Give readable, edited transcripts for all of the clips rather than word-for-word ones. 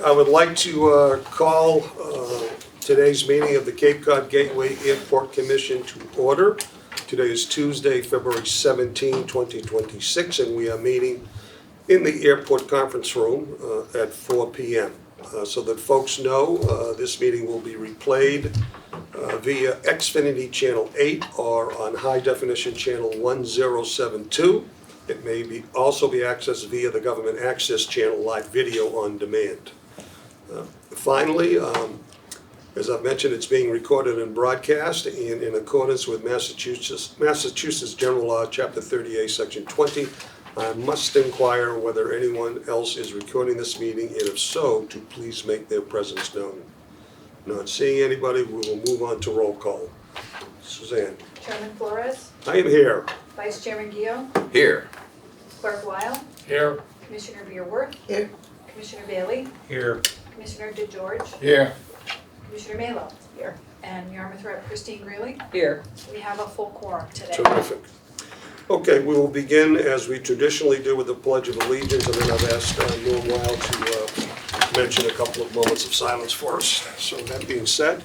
I would like to call today's meeting of the Cape Cod Gateway Airport Commission to order. Today is Tuesday, February 17, 2026, and we are meeting in the airport conference room at 4 p.m. So that folks know, this meeting will be replayed via Xfinity Channel 8 or on High Definition Channel 1072. It may also be accessed via the Government Access Channel live video on demand. Finally, as I've mentioned, it's being recorded and broadcast in accordance with Massachusetts General Law, Chapter 38, Section 20. I must inquire whether anyone else is recording this meeting, and if so, to please make their presence known. Not seeing anybody, we will move on to roll call. Suzanne. Chairman Flores. I am here. Vice Chairman Gio. Here. Clerk Weil. Here. Commissioner Beerworth. Here. Commissioner Bailey. Here. Commissioner DeGeorge. Here. Commissioner Melo. Here. And Yarmouth Rep. Christine Greeley. Here. We have a full quorum today. Terrific. Okay, we will begin as we traditionally do with the Pledge of Allegiance, and then I've asked Norm Weil to mention a couple of moments of silence for us. So that being said,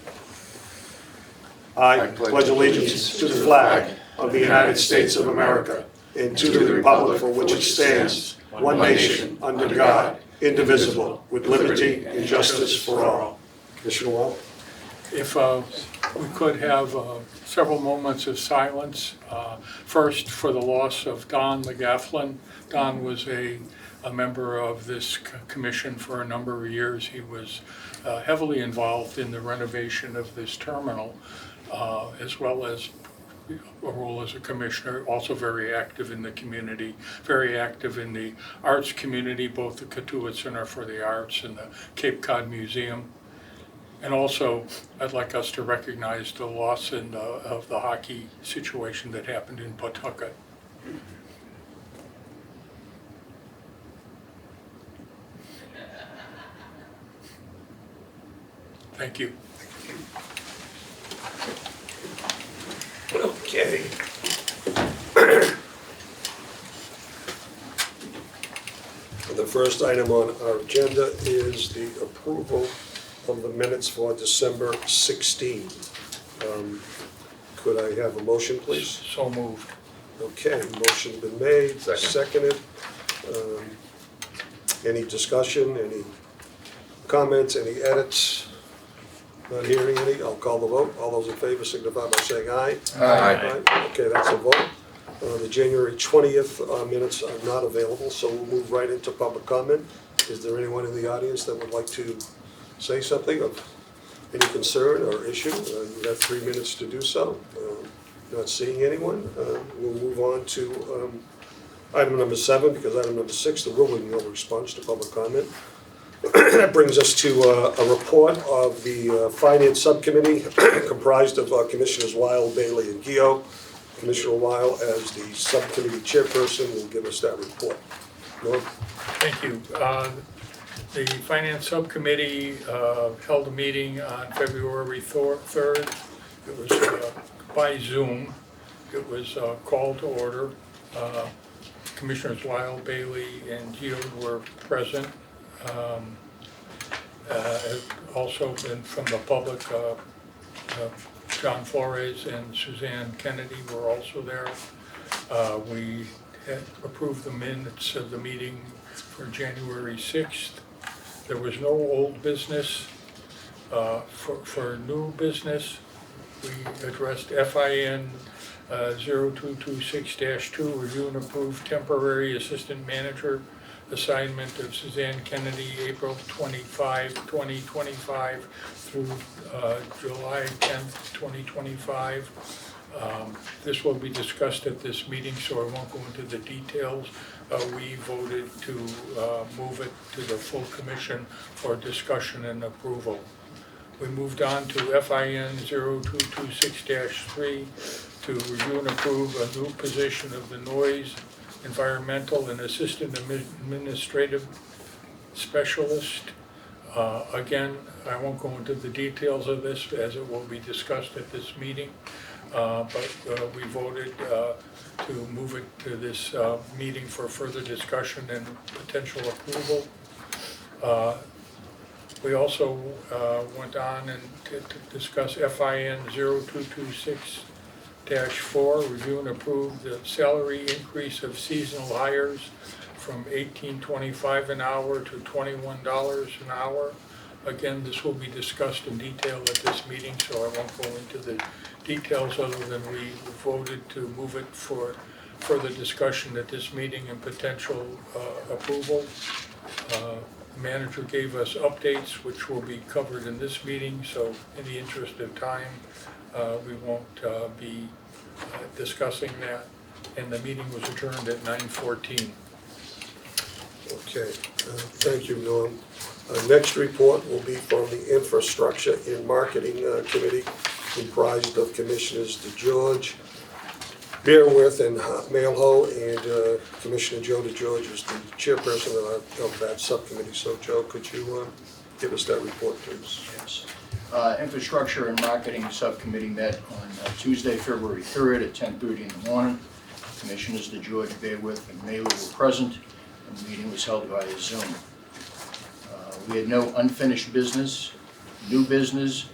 I pledge allegiance to the flag of the United States of America and to the republic for which it stands, one nation, under God, indivisible, with liberty and justice for all. Commissioner Weil? If we could have several moments of silence. First, for the loss of Don McGafflin. Don was a member of this commission for a number of years. He was heavily involved in the renovation of this terminal, as well as a role as a commissioner, also very active in the community, very active in the arts community, both the Katuitt Center for the Arts and the Cape Cod Museum. And also, I'd like us to recognize the loss of the hockey situation that happened in Pawtucket. Thank you. Okay. The first item on our agenda is the approval of the minutes for December 16. Could I have a motion, please? So moved. Okay, motion's been made, Second. seconded. Any discussion, any comments, any edits? Not hearing any, I'll call the vote. All those in favor signify by saying aye. Aye. Okay, that's a vote. The January 20th minutes are not available, so we'll move right into public comment. Is there anyone in the audience that would like to say something of any concern or issue? You have 3 minutes to do so. Not seeing anyone, we'll move on to item number 7, because item number 6, there will be no response to public comment. That brings us to a report of the Finance Subcommittee comprised of Commissioners Weil, Bailey, and Gio. Commissioner Weil, as the subcommittee chairperson, will give us that report. Norm? Thank you. The Finance Subcommittee held a meeting on February 3rd. It was by Zoom. It was called to order. Commissioners Weil, Bailey, and Gio were present. Also from the public, John Flores and Suzanne Kennedy were also there. We had approved the minutes of the meeting for January 6th. There was no old business. For new business, we addressed FIN 0226-2, review and approve temporary assistant manager assignment of Suzanne Kennedy, April 25, 2025 through July 10th, 2025. This will be discussed at this meeting, so I won't go into the details. We voted to move it to the full commission for discussion and approval. We moved on to FIN 0226-3 to review and approve a new position of the noise, environmental, and assistant administrative specialist. Again, I won't go into the details of this as it will be discussed at this meeting, but we voted to move it to this meeting for further discussion and potential approval. We also went on and to discuss FIN 0226-4, review and approve the salary increase of seasonal hires from $18.25 an hour to $21 an hour. Again, this will be discussed in detail at this meeting, so I won't go into the details other than we voted to move it for further discussion at this meeting and potential approval. The manager gave us updates which will be covered in this meeting, so in the interest of time, we won't be discussing that. And the meeting was adjourned at 9:14. Okay, thank you, Norm. Next report will be from the Infrastructure and Marketing Committee, comprised of Commissioners DeGeorge, Bearworth, and Mailho, and Commissioner Joe DeGeorge is the chairperson of that subcommittee. So, Joe, could you give us that report, please? Yes. Infrastructure and Marketing Subcommittee met on Tuesday, February 3rd at 10:30 in the morning. Commissioners DeGeorge, Bearworth, and Mailho were present, and the meeting was held via Zoom. We had no unfinished business. New business,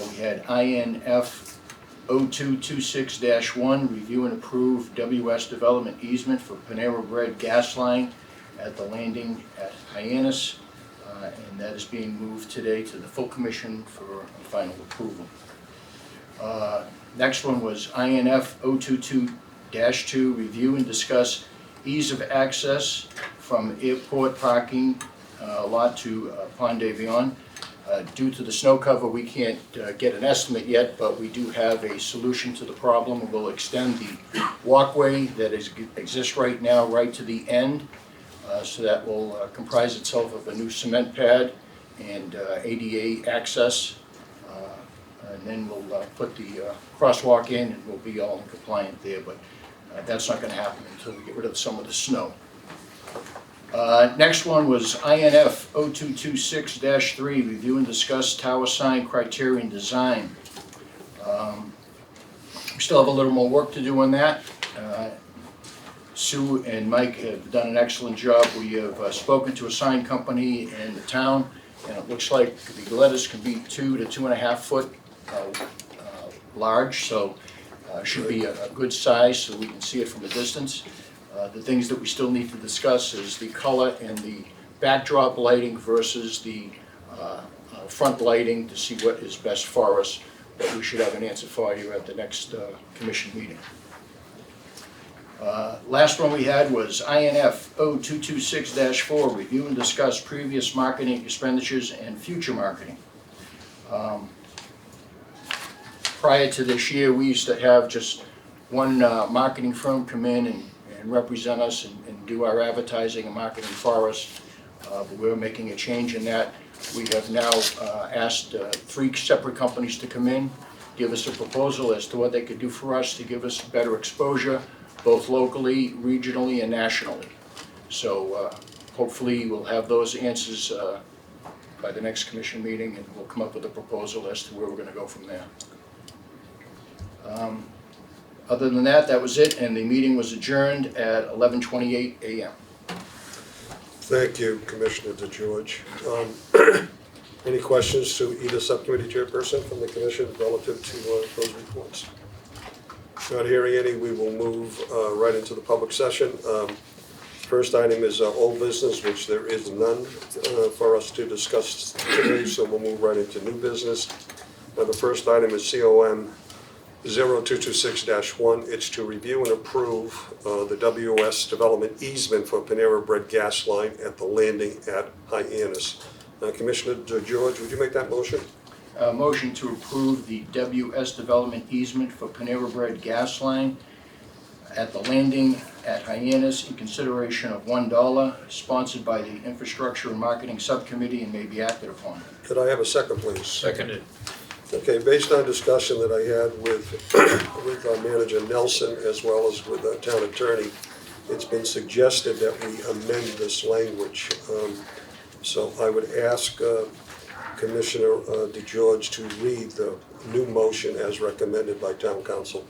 we had INF 0226-1, review and approve WS development easement for Panera Bread gas line at the landing at Hyannis, and that is being moved today to the full commission for final approval. Next one was INF 022-2, review and discuss ease of access from airport parking lot to Pond Avion. Due to the snow cover, we can't get an estimate yet, but we do have a solution to the problem. We'll extend the walkway that exists right now right to the end, so that will comprise itself of a new cement pad and ADA access. And then we'll put the crosswalk in and we'll be all compliant there, but that's not going to happen until we get rid of some of the snow. Next one was INF 0226-3, review and discuss tower sign criterion design. We still have a little more work to do on that. Sue and Mike have done an excellent job. We have spoken to a sign company in the town, and it looks like the letters can be 2 to 2.5 foot large, so should be a good size so we can see it from a distance. The things that we still need to discuss is the color and the backdrop lighting versus the front lighting to see what is best for us, but we should have an answer for you at the next commission meeting. Last one we had was INF 0226-4, review and discuss previous marketing expenditures and future marketing. Prior to this year, we used to have just one marketing firm come in and represent us and do our advertising and marketing for us, but we're making a change in that. We have now asked 3 separate companies to come in, give us a proposal as to what they could do for us to give us better exposure, both locally, regionally, and nationally. So hopefully we'll have those answers by the next commission meeting, and we'll come up with a proposal as to where we're going to go from there. Other than that, that was it, and the meeting was adjourned at 11:28 a.m. Thank you, Commissioner DeGeorge. Any questions to either subcommittee chairperson from the commission relative to those reports? Not hearing any, we will move right into the public session. First item is old business, which there is none for us to discuss today, so we'll move right into new business. The first item is COM 0226-1. It's to review and approve the WS development easement for Panera Bread gas line at the landing at Hyannis. Commissioner DeGeorge, would you make that motion? Motion to approve the WS development easement for Panera Bread gas line at the landing at Hyannis in consideration of $1, sponsored by the Infrastructure and Marketing Subcommittee and may be acted upon. Could I have a second, please? Seconded. Okay, based on discussion that I had with our manager Nelson as well as with our town attorney, it's been suggested that we amend this language. So I would ask Commissioner DeGeorge to read the new motion as recommended by town council.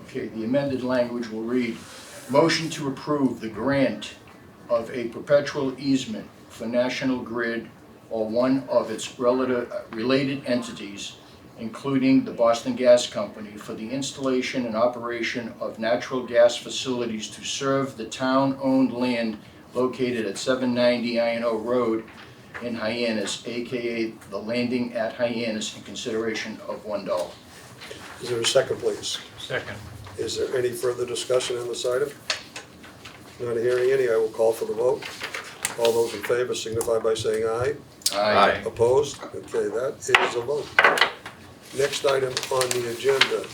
Okay, the amended language will read, motion to approve the grant of a perpetual easement for National Grid or one of its related entities, including the Boston Gas Company, for the installation and operation of natural gas facilities to serve the town-owned land located at 790 I&O Road in Hyannis, AKA the Landing at Hyannis, in consideration of $1. Is there a second, please? Second. Is there any further discussion on this item? Not hearing any, I will call for the vote. All those in favor signify by saying aye. Aye. Opposed? Okay, that is a vote. Next item on the agenda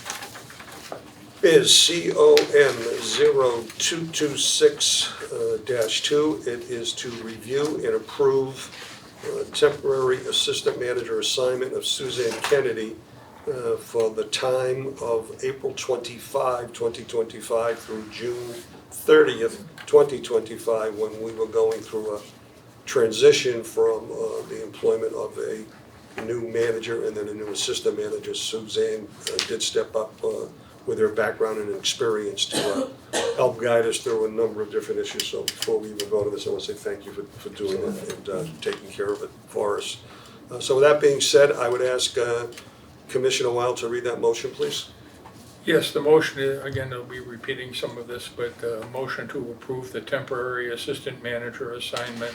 is COM 0226-2. It is to review and approve temporary assistant manager assignment of Suzanne Kennedy for the time of April 25, 2025 through June 30th, 2025, when we were going through a transition from the employment of a new manager and then a new assistant manager. Suzanne did step up with her background and experience to help guide us through a number of different issues. So before we even go to this, I want to say thank you for doing it and taking care of it for us. So with that being said, I would ask Commissioner Wild to read that motion, please. Yes, the motion, again, I'll be repeating some of this, but motion to approve the temporary assistant manager assignment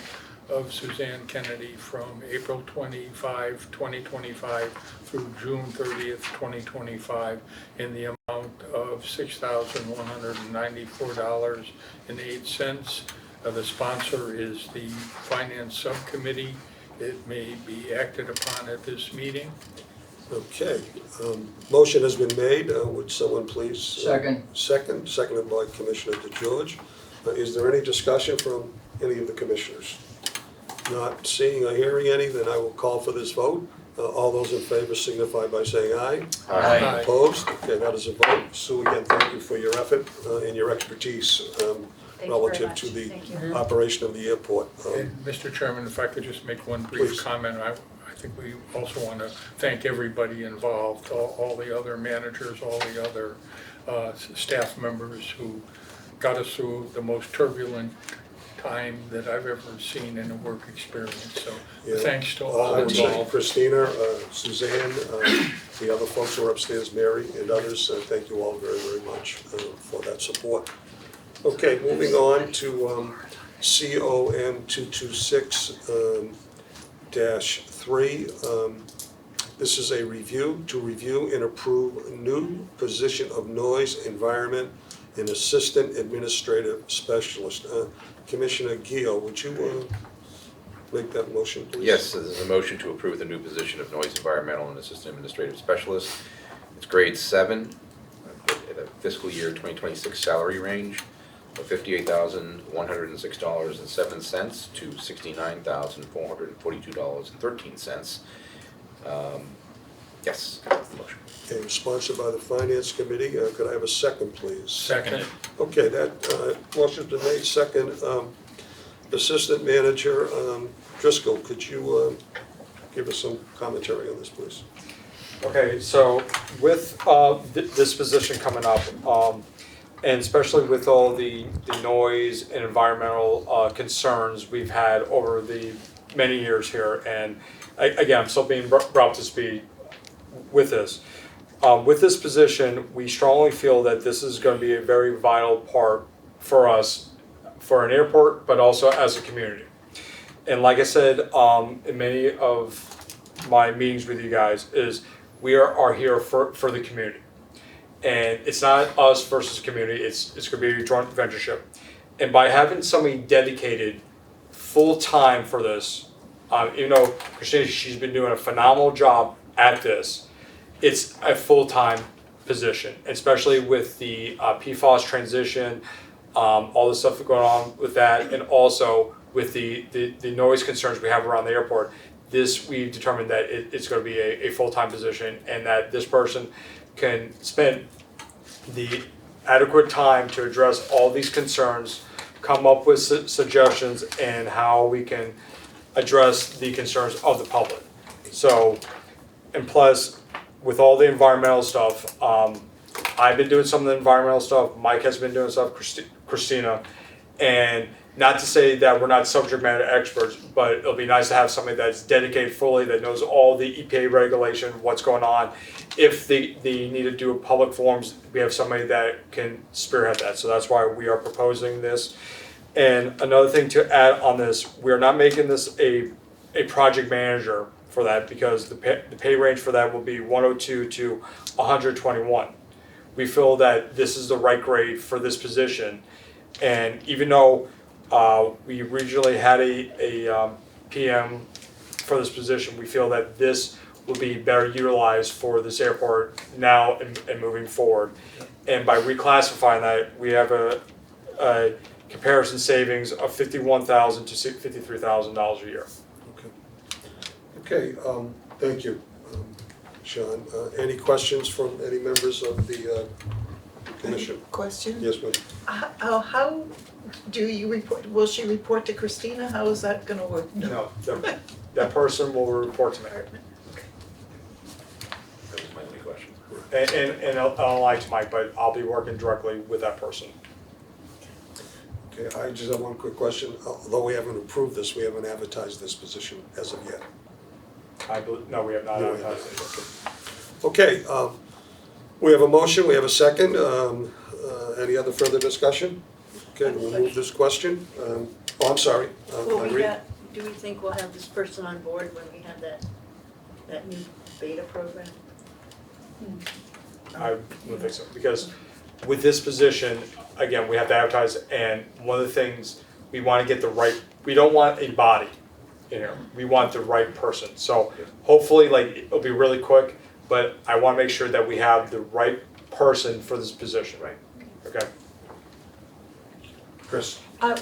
of Suzanne Kennedy from April 25, 2025 through June 30th, 2025 in the amount of $6,194.08. The sponsor is the Finance Subcommittee. It may be acted upon at this meeting. Okay, motion has been made. Would someone please? Second. Seconded by Commissioner DeGeorge. Is there any discussion from any of the commissioners? Not seeing or hearing any, then I will call for this vote. All those in favor signify by saying aye. Aye. Opposed? Okay, that is a vote. Sue, again, thank you for your effort and your expertise Thank you very relative much. to the Thank you. operation of the airport. And Mr. Chairman, if I could just make one Please. brief comment, I think we also want to thank everybody involved, all the other managers, all the other staff members who got us through the most turbulent time that I've ever seen in a work experience. So Yeah. thanks to all I would say involved. Christina, Suzanne, the other folks who are upstairs, Mary and others, thank you all very, very much for that support. Okay, moving on to COM 226-3. This is a review and approve a new position of noise environment and assistant administrative specialist. Commissioner Gill, would you make that motion, please? Yes, this is a motion to approve the new position of noise environmental and assistant administrative specialist. It's grade 7 at a fiscal year 2026 salary range of $58,106.07 to $69,442.13. Yes, that's the motion. Okay, sponsored by the Finance Committee. Could I have a second, please? Second. Okay, that motion's been made second. Assistant Manager Driscoll, could you give us some commentary on this, please? Okay, so with this position coming up, and especially with all the noise and environmental concerns we've had over the many years here, and again, I'm still being brought up to speed with this. With this position, we strongly feel that this is going to be a very vital part for us, for an airport, but also as a community. And like I said, in many of my meetings with you guys, is we are here for the community. And it's not us versus community, it's going to be a joint ventureship. And by having somebody dedicated full-time for this, even though Christina, she's been doing a phenomenal job at this, it's a full-time position, especially with the PFAS transition, all the stuff going on with that, and also with the noise concerns we have around the airport. We determined that it's going to be a full-time position, and that this person can spend the adequate time to address all these concerns, come up with suggestions, and how we can address the concerns of the public. So, and plus, with all the environmental stuff, I've been doing some of the environmental stuff, Mike has been doing stuff, Christina, and not to say that we're not subject matter experts, but it'll be nice to have somebody that's dedicated fully, that knows all the EPA regulation, what's going on. If they need to do public forums, we have somebody that can spearhead that. So that's why we are proposing this. And another thing to add on this, we are not making this a project manager for that, because the pay range for that will be 102 to 121. We feel that this is the right grade for this position. And even though we originally had a PM for this position, we feel that this will be better utilized for this airport now and moving forward. And by reclassifying that, we have a comparison savings of $51,000 to $53,000 a year. Okay, thank you, Sean. Any questions from any members of the commission? Question? Yes, ma'am. How do you report, will she report to Christina? How is that gonna work? No, that person will report to me. That was my only question. And I'll lie to Mike, but I'll be working directly with that person. Okay, I just have one quick question. Although we haven't approved this, we haven't advertised this position as of yet. No, we have not No, we advertised it. Okay, we have a motion, we have a second. Any other further discussion? Okay, we'll move this question. Oh, I'm sorry. Irene? Do we think we'll have this person on board when we have that new beta program? I would think so, because with this position, again, we have to advertise, and one of the things, we wanna get the right, we don't want a body in here, we want the right person. So hopefully, like, it'll be really quick, but I wanna make sure that we have the right person for this position. Right. Okay? Chris?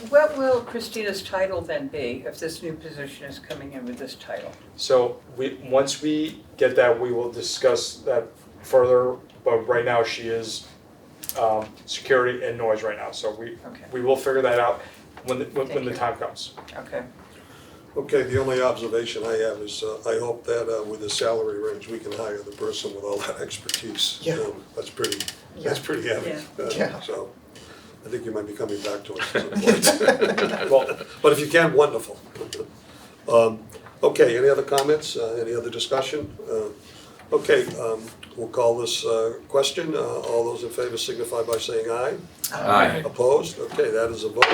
What will Christina's title then be if this new position is coming in with this title? So once we get that, we will discuss that further, but right now she is security and noise right now, so Okay. we will figure that out when the time comes. Okay. Okay, the only observation I have is, I hope that with the salary range, we can hire the person with all that expertise. Yeah. That's pretty heavy. Yeah. So, I think you might be coming back to us at some point. Well, But if you can, wonderful. Okay, any other comments, any other discussion? Okay, we'll call this question. All those in favor signify by saying aye. Aye. Opposed? Okay, that is a vote.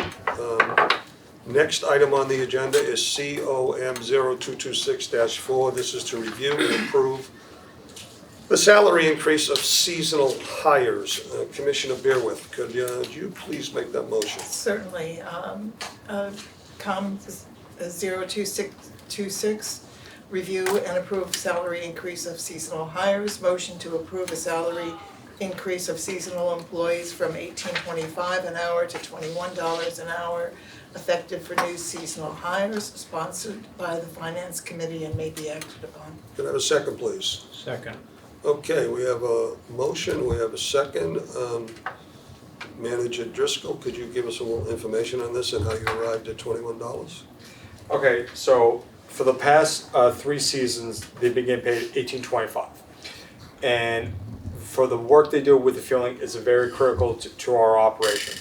Next item on the agenda is COM 0226-4. This is to review and approve the salary increase of seasonal hires. Commissioner Beerwith, could you please make that motion? Certainly, COM 02626, review and approve salary increase of seasonal hires. Motion to approve a salary increase of seasonal employees from $18.25 an hour to $21 an hour, effective for new seasonal hires, sponsored by the Finance Committee and may be acted upon. Can I have a second, please? second. Okay, we have a motion, we have a second. Manager Driscoll, could you give us a little information on this and how you arrived at $21? Okay, so for the past 3 seasons, they've been getting paid $18.25. And for the work they do with the fueling, it's very critical to our operation.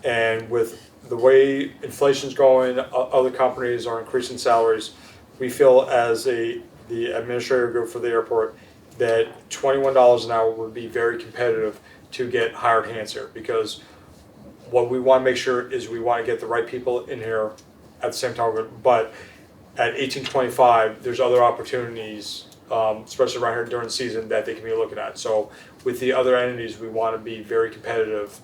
And with the way inflation's going, other companies are increasing salaries, we feel as the administrative group for the airport that $21 an hour would be very competitive to get hired hands here, because what we want to make sure is we want to get the right people in here at the same time, but at $18.25, there's other opportunities, especially around here during the season, that they can be looking at. So with the other entities, we want to be very competitive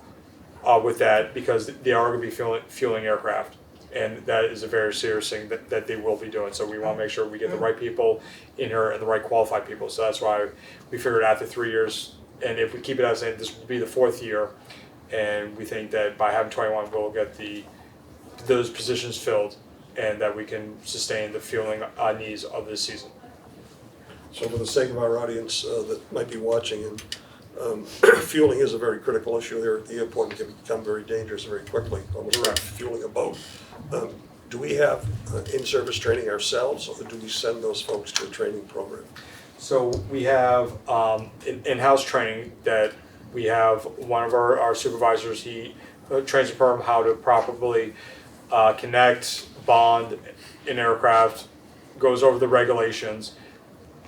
with that, because they are going to be fueling aircraft, and that is a very serious thing that they will be doing. So we want to make sure we get the right people in here and the right qualified people. So that's why we figured after 3 years, and if we keep it as this will be the 4th year, and we think that by having 21, we'll get those positions filled, and that we can sustain the fueling needs of this season. So for the sake of our audience that might be watching, and fueling is a very critical issue here at the airport and can become very dangerous very quickly, almost like fueling a boat. Do we have in-service training ourselves, or do we send those folks to a training program? So we have in-house training that we have one of our supervisors, he trains the firm how to properly connect, bond an aircraft, goes over the regulations,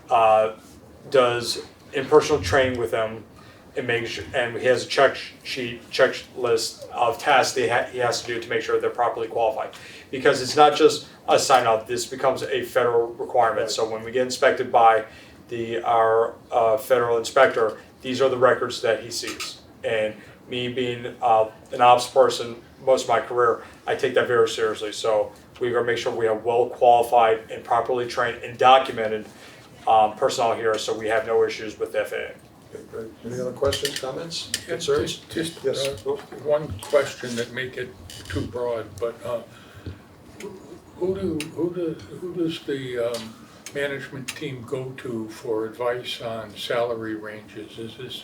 does in-person training with them, and makes sure, and he has a checklist of tasks he has to do to make sure they're properly qualified. Because it's not just a sign off, this becomes a federal requirement. So when we get inspected by our federal inspector, these are the records that he sees. And me being an ops person most of my career, I take that very seriously. So we gotta make sure we have well qualified and properly trained and documented personnel here, so we have no issues with the FAA. Okay, great. Any other questions, comments, concerns? Just Yes. one question that may get too broad, but who does the management team go to for advice on salary ranges? Is this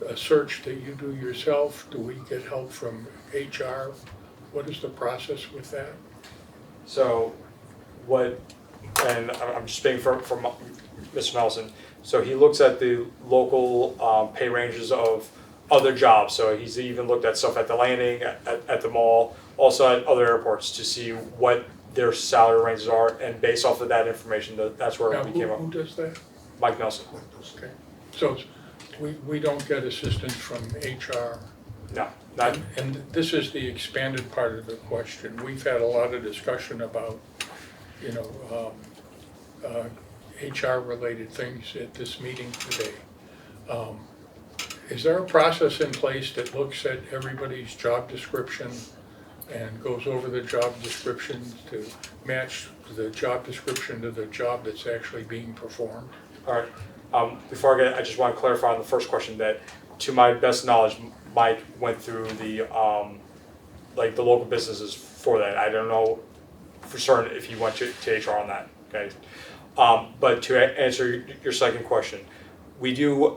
a search that you do yourself? Do we get help from HR? What is the process with that? So and I'm just speaking from Mr. Nelson, so he looks at the local pay ranges of other jobs. So he's even looked at stuff at the landing, at the mall, also at other airports to see what their salary ranges are, and based off of that information, that's where Now, we came up. who does that? Mike Nelson. Okay, so we don't get assistance from HR? No, not, And this is the expanded part of the question. We've had a lot of discussion about, HR-related things at this meeting today. Is there a process in place that looks at everybody's job description and goes over the job description to match the job description to the job that's actually being performed? all right. Before I get, I just want to clarify on the first question that, to my best knowledge, Mike went through the the local businesses for that. I don't know for certain if he went to HR on that. Okay, but to answer your second question, we do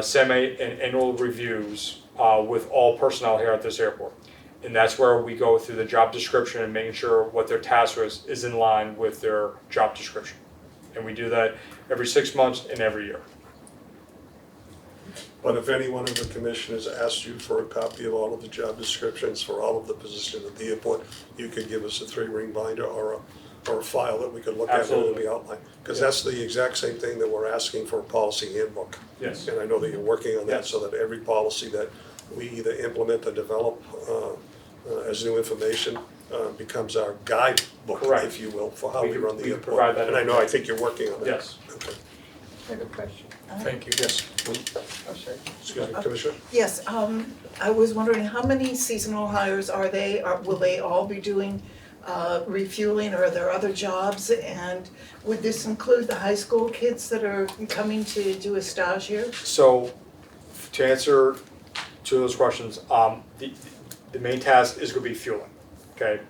semi and annual reviews with all personnel here at this airport, and that's where we go through the job description and making sure what their task is in line with their job description, and we do that every 6 months and every year. But if any one of the commissioners asked you for a copy of all of the job descriptions for all of the positions at the airport, you could give us a 3-ring binder or a file that we could look at and it'll be outlined. Because that's the exact same thing that we're asking for a policy handbook. Yes. And I know that you're working on that Yes. so that every policy that we either implement or develop as new information becomes our guidebook, Correct. if you will, for how We we can- run the we can airport. provide that And I know, I think you're working on that. Yes. Okay. I have a question. Thank you. Yes, Oh, sorry. excuse me, Commissioner? Yes, I was wondering how many seasonal hires are they? Will they all be doing refueling, or are there other jobs? And would this include the high school kids that are coming to do a stage here? So, to answer two of those questions, the main task is going to be fueling, okay?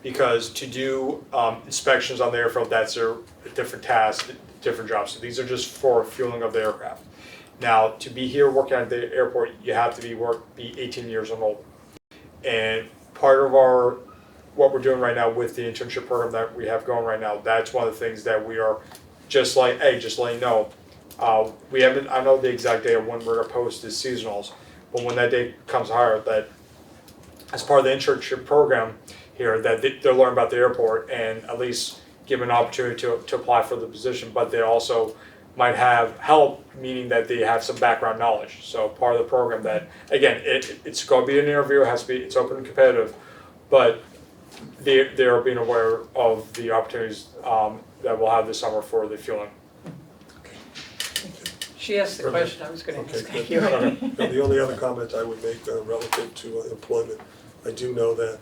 Because to do inspections on the airfield, that's a different task, different job. So these are just for fueling of the aircraft. Now, to be here working at the airport, you have to be 18 years and older. And part of what we're doing right now with the internship program that we have going right now, that's one of the things that we are just letting you know. We haven't, I know the exact day of when we're gonna post is seasonals, but when that day comes higher, that as part of the internship program here, that they're learning about the airport and at least give an opportunity to apply for the position, but they also might have help, meaning that they have some background knowledge. So part of the program that, again, it's gonna be an interview, it's open and competitive, but they're being aware of the opportunities that we'll have this summer for the fueling. She asked the question I was gonna Okay, ask. good. Thank you. Now, the only other comment I would make relative to employment, I do know that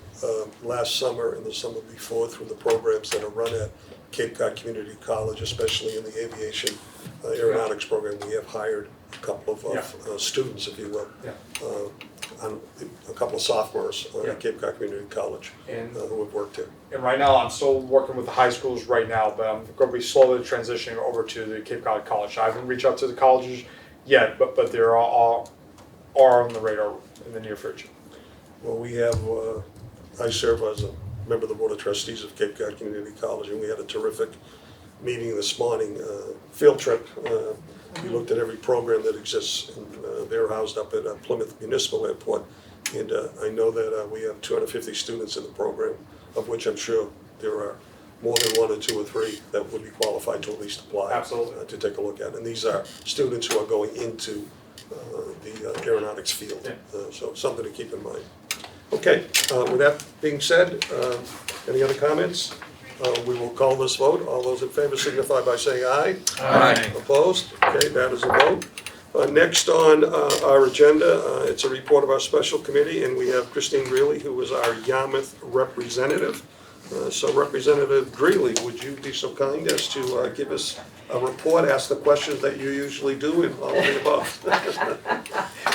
last summer and the summer before, through the programs that are run at Cape Cod Community College, especially in the aviation aeronautics program, we have hired a couple of students, if you will. Yeah. A couple of sophomores Yeah. at Cape Cod Community College And who have worked here. And right now, I'm still working with the high schools right now, but I'm going to be slowly transitioning over to the Cape Cod College. I haven't reached out to the colleges yet, but they're all on the radar in the near future. Well, we have, I serve as a member of the Board of Trustees of Cape Cod Community College, and we had a terrific meeting this morning, field trip. We looked at every program that exists, and they're housed up at Plymouth Municipal Airport. And I know that we have 250 students in the program, of which I'm sure there are more than one or two or three that would be qualified to at least apply. Absolutely. To take a look at. And these are students who are going into the aeronautics field. So something to keep in mind. Okay, with that being said, any other comments? We will call this vote. All those in favor signify by saying aye. Aye. Opposed? Okay, that is a vote. Next on our agenda, it's a report of our special committee, and we have Christine Greeley, who is our Yarmouth representative. So Representative Greeley, would you be so kind as to give us a report, ask the questions that you usually do, and all of the above?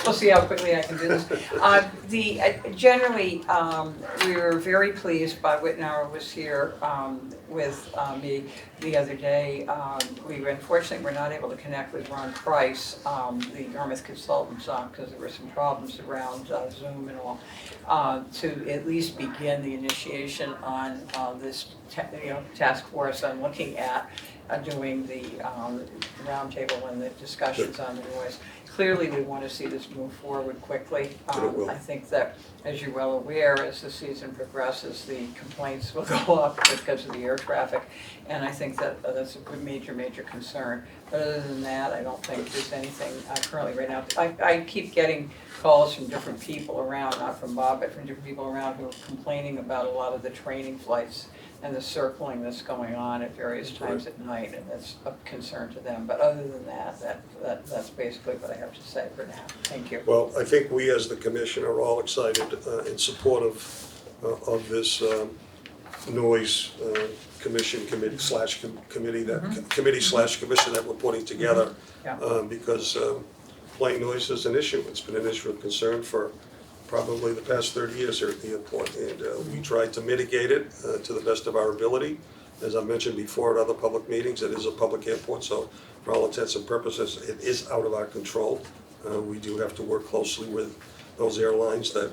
We'll see how quickly I can do this. Generally, we were very pleased. Bob Wittenauer was here with me the other day. We unfortunately were not able to connect with Ron Price, the Yarmouth consultant, because there were some problems around Zoom and all, to at least begin the initiation on this task force on looking at doing the roundtable and the discussions on the noise. Clearly, we want to see this move forward quickly. I think that, as you're well aware, as the season progresses, the complaints will go up because of the air traffic, and I think that that's a good major concern. But other than that, I don't think there's anything currently right now. I keep getting calls from different people around, not from Bob, but from different people around who are complaining about a lot of the training flights and the circling that's going on at various times at night, and that's a concern to them. But other than that, that's basically what I have to say for now. Thank you. Well, I think we as the commission are all excited in support of this noise committee slash commission that we're putting together. Yeah. Because plane noise is an issue. It's been an issue of concern for probably the past 30 years here at the airport, and we tried to mitigate it to the best of our ability. As I mentioned before at other public meetings, it is a public airport, so for all intents and purposes, it is out of our control. We do have to work closely with those airlines that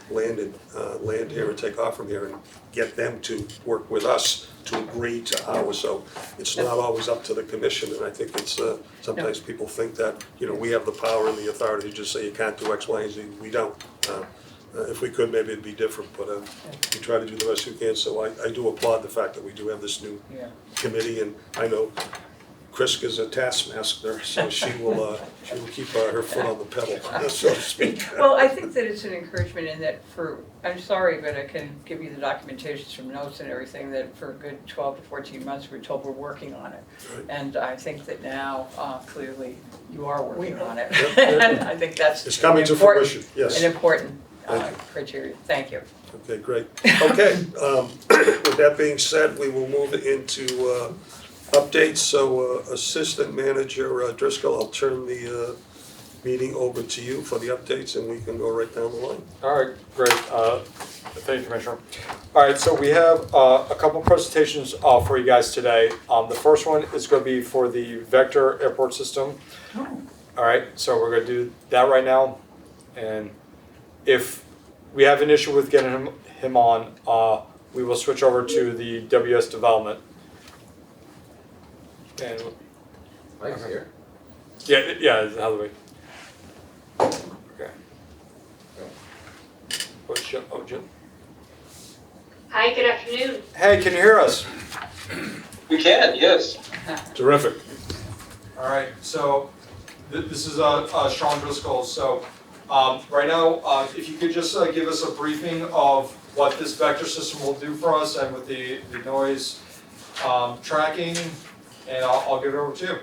land here and take off from here, and get them to work with us to agree to ours. So it's not always up to the commission, and I think it's sometimes people think that we have the power and the authority to just say you can't do X, Y, and Z. We don't. If we could, maybe it'd be different, but we try to do the best we can. So I do applaud the fact that we do have this new committee, and I know Chris is a taskmaster, so she will keep her foot on the pedal, so to speak. Well, I think that it's an encouragement in that I'm sorry, but I can give you the documentations from notes and everything, that for a good 12 to 14 months, we're told we're working on it. Right. And I think that now, clearly, you are working on it. And I think that's It's coming to fruition, yes. an important Thank you. criteria. Thank you. Okay, great. Okay, with that being said, we will move into updates. So Assistant Manager Driscoll, I'll turn the meeting over to you for the updates, and we can go right down the line. All right, great. Thank you, Commissioner. All right, so we have a couple presentations for you guys today. The first one is going to be for the Vector Airport System. Oh. All right, so we're going to do that right now. And if we have an issue with getting him on, we will switch over to the WS Development. And Mike's here. yeah, how do we? Okay. Oh, Jim. Hi, good afternoon. Hey, can you hear us? We can, yes. Terrific. All right, so this is Sean Driscoll. So right now, if you could just give us a briefing of what this vector system will do for us, and with the noise tracking, and I'll give it over to you.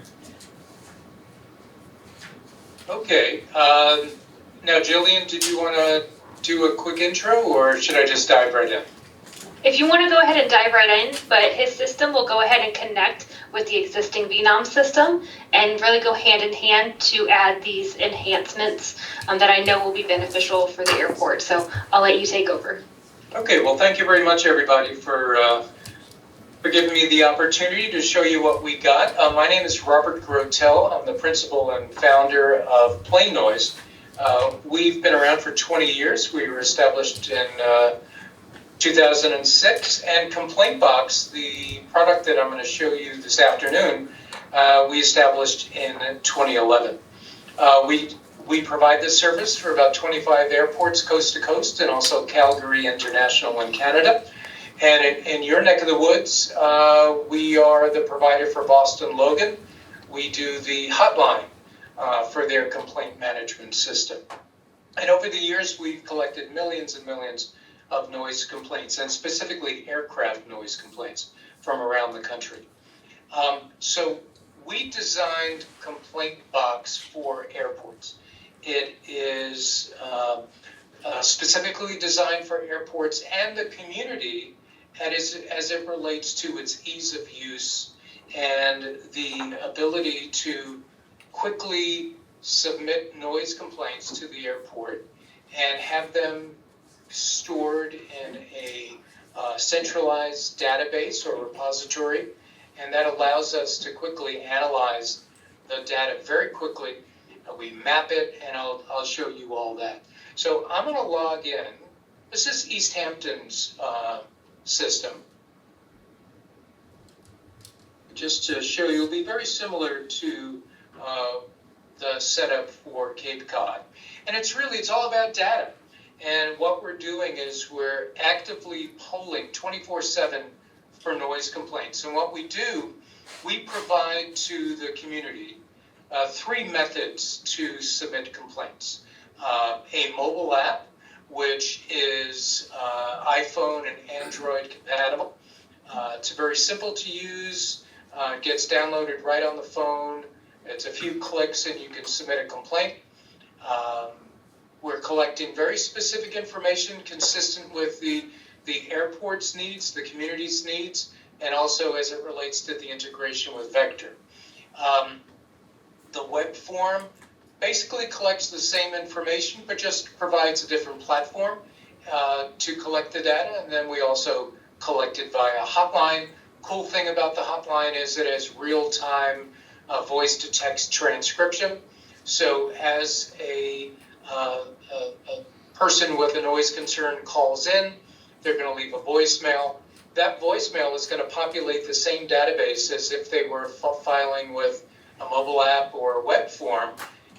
Okay. Now, Jillian, did you want to do a quick intro, or should I just dive right in? If you want to go ahead and dive right in, but his system will go ahead and connect with the existing VNOM system and really go hand in hand to add these enhancements that I know will be beneficial for the airport. So I'll let you take over. Okay, well, thank you very much, everybody, for giving me the opportunity to show you what we got. My name is Robert Grotel. I'm the principal and founder of Plain Noise. We've been around for 20 years. We were established in 2006, and Complaint Box, the product that I'm going to show you this afternoon, we established in 2011. We provide this service for about 25 airports coast to coast and also Calgary International in Canada. And in your neck of the woods, we are the provider for Boston Logan. We do the hotline for their complaint management system. And over the years, we've collected millions and millions of noise complaints, and specifically aircraft noise complaints from around the country. So we designed Complaint Box for airports. It is specifically designed for airports and the community as it relates to its ease of use and the ability to quickly submit noise complaints to the airport and have them stored in a centralized database or repository, and that allows us to quickly analyze the data very quickly. We map it, and I'll show you all that. So I'm going to log in. This is East Hampton's system. Just to show you, it'll be very similar to the setup for Cape Cod. And it's all about data. And what we're doing is we're actively polling 24/7 for noise complaints. And what we do, we provide to the community 3 methods to submit complaints. A mobile app, which is iPhone and Android compatible. It's very simple to use. It gets downloaded right on the phone. It's a few clicks and you can submit a complaint. We're collecting very specific information consistent with the airport's needs, the community's needs, and also as it relates to the integration with Vector. The web form basically collects the same information, but just provides a different platform to collect the data, and then we also collect it via hotline. Cool thing about the hotline is it has real-time voice-to-text transcription. So as a person with a noise concern calls in, they're going to leave a voicemail. That voicemail is going to populate the same database as if they were filing with a mobile app or a web form,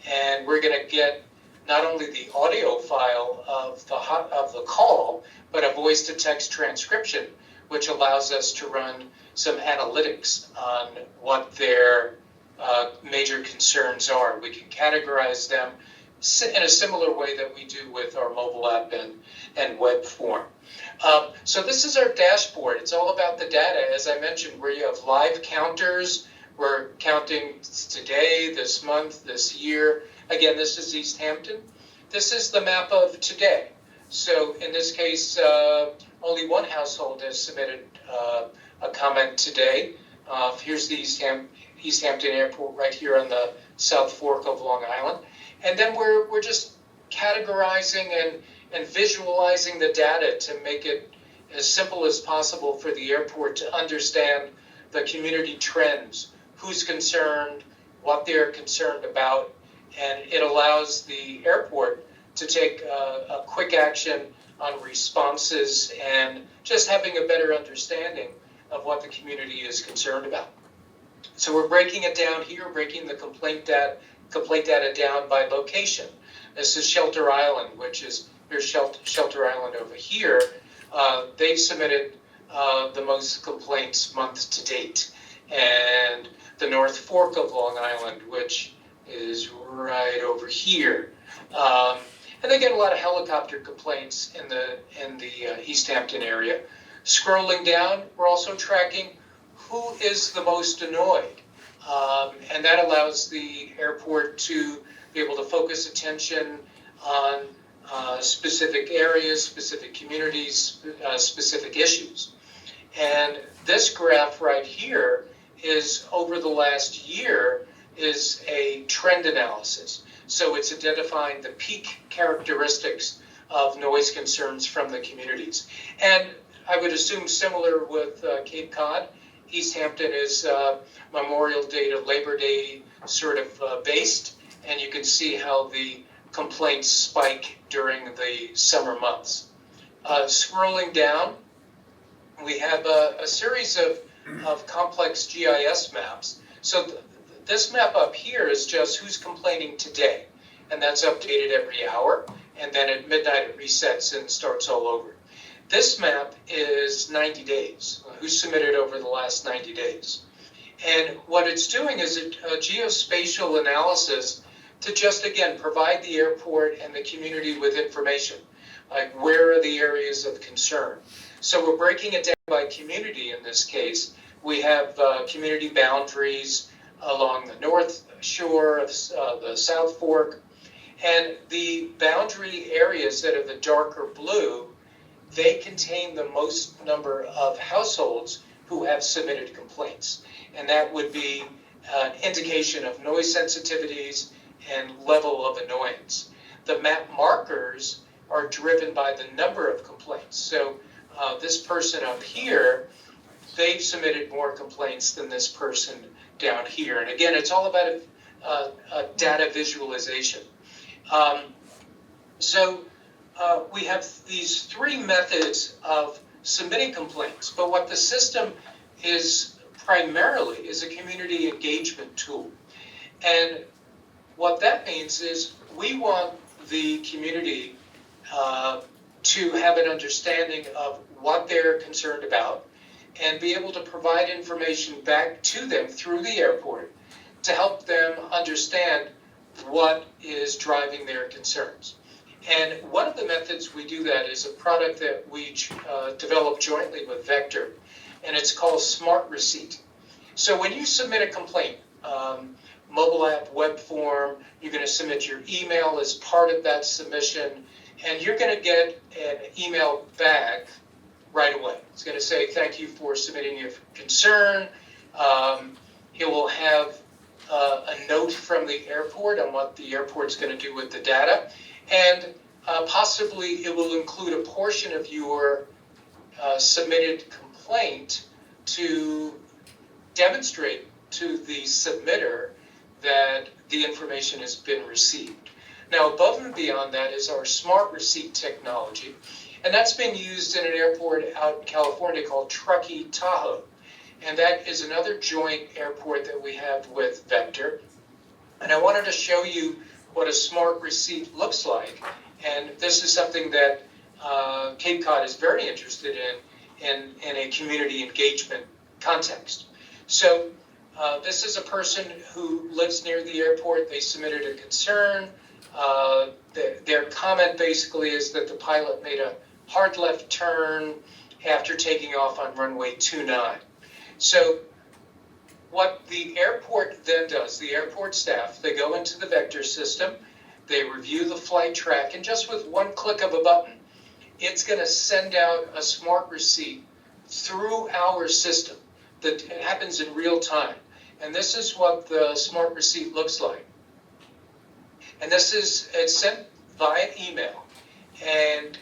and we're going to get not only the audio file of the call, but a voice-to-text transcription, which allows us to run some analytics on what their major concerns are. We can categorize them in a similar way that we do with our mobile app and web form. So this is our dashboard. It's all about the data. As I mentioned, where you have live counters. We're counting today, this month, this year. Again, this is East Hampton. This is the map of today. So in this case, only one household has submitted a comment today. Here's the East Hampton Airport right here on the South Fork of Long Island. And then we're just categorizing and visualizing the data to make it as simple as possible for the airport to understand the community trends, who's concerned, what they're concerned about, and it allows the airport to take a quick action on responses and just having a better understanding of what the community is concerned about. So we're breaking it down here, breaking the complaint data down by location. This is Shelter Island, here's Shelter Island over here. They've submitted the most complaints month to date. And the North Fork of Long Island, which is right over here. And they get a lot of helicopter complaints in the East Hampton area. Scrolling down, we're also tracking who is the most annoyed. And that allows the airport to be able to focus attention on specific areas, specific communities, specific issues. And this graph right here is over the last year is a trend analysis. So it's identifying the peak characteristics of noise concerns from the communities. And I would assume similar with Cape Cod, East Hampton is Memorial Day to Labor Day sort of based, and you can see how the complaints spike during the summer months. Scrolling down, we have a series of complex GIS maps. So this map up here is just who's complaining today. and that's updated every hour, and then at midnight it resets and starts all over. This map is 90 days, who submitted over the last 90 days. And what it's doing is a geospatial analysis to just, again, provide the airport and the community with information, like where are the areas of concern. So we're breaking it down by community in this case. We have community boundaries along the north shore of the South Fork, and the boundary areas that are the darker blue, they contain the most number of households who have submitted complaints. And that would be an indication of noise sensitivities and level of annoyance. The map markers are driven by the number of complaints. So this person up here, they've submitted more complaints than this person down here. And again, it's all about a data visualization. We have these three methods of submitting complaints, but what the system is primarily is a community engagement tool. And what that means is we want the community to have an understanding of what they're concerned about and be able to provide information back to them through the airport to help them understand what is driving their concerns. And one of the methods we do that is a product that we developed jointly with Vector, and it's called Smart Receipt. So when you submit a complaint, mobile app, web form, you're going to submit your email as part of that submission, and you're going to get an email back right away. It's going to say, thank you for submitting your concern. It will have a note from the airport on what the airport's going to do with the data, and possibly it will include a portion of your submitted complaint to demonstrate to the submitter that the information has been received. Now, above and beyond that is our Smart Receipt technology, and that's being used in an airport out in California called Truckee Tahoe. And that is another joint airport that we have with Vector. And I wanted to show you what a Smart Receipt looks like. And this is something that Cape Cod is very interested in a community engagement context. So this is a person who lives near the airport. They submitted a concern. Their comment basically is that the pilot made a hard left turn after taking off on runway 29. So what the airport then does, the airport staff, they go into the Vector system, they review the flight track, and just with one click of a button, it's going to send out a Smart Receipt through our system that happens in real time. And this is what the Smart Receipt looks like. And it's sent via email. And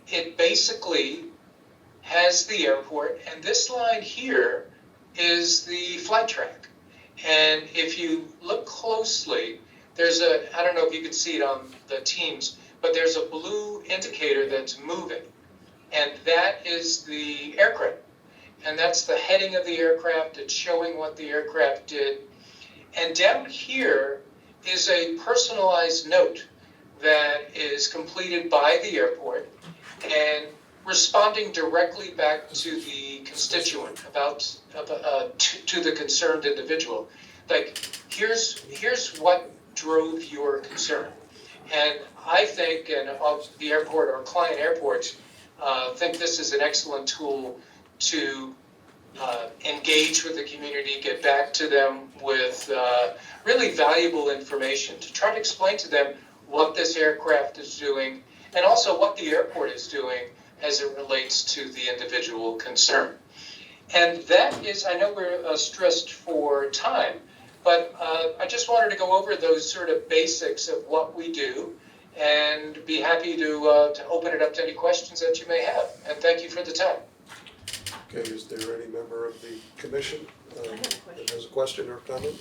it basically has the airport, and this line here is the flight track. And if you look closely, there's I don't know if you can see it on the Teams, but there's a blue indicator that's moving. And that is the aircraft. And that's the heading of the aircraft. It's showing what the aircraft did. And down here is a personalized note that is completed by the airport and responding directly back to the constituent to the concerned individual. Like, here's what drove your concern. And I think, and the airport or client airports think this is an excellent tool to engage with the community, get back to them with really valuable information, to try to explain to them what this aircraft is doing and also what the airport is doing as it relates to the individual concern. And that is, I know we're stressed for time, but I just wanted to go over those sort of basics of what we do and be happy to open it up to any questions that you may have. And thank you for the time. Okay, is there any member of the commission that has a question or comment?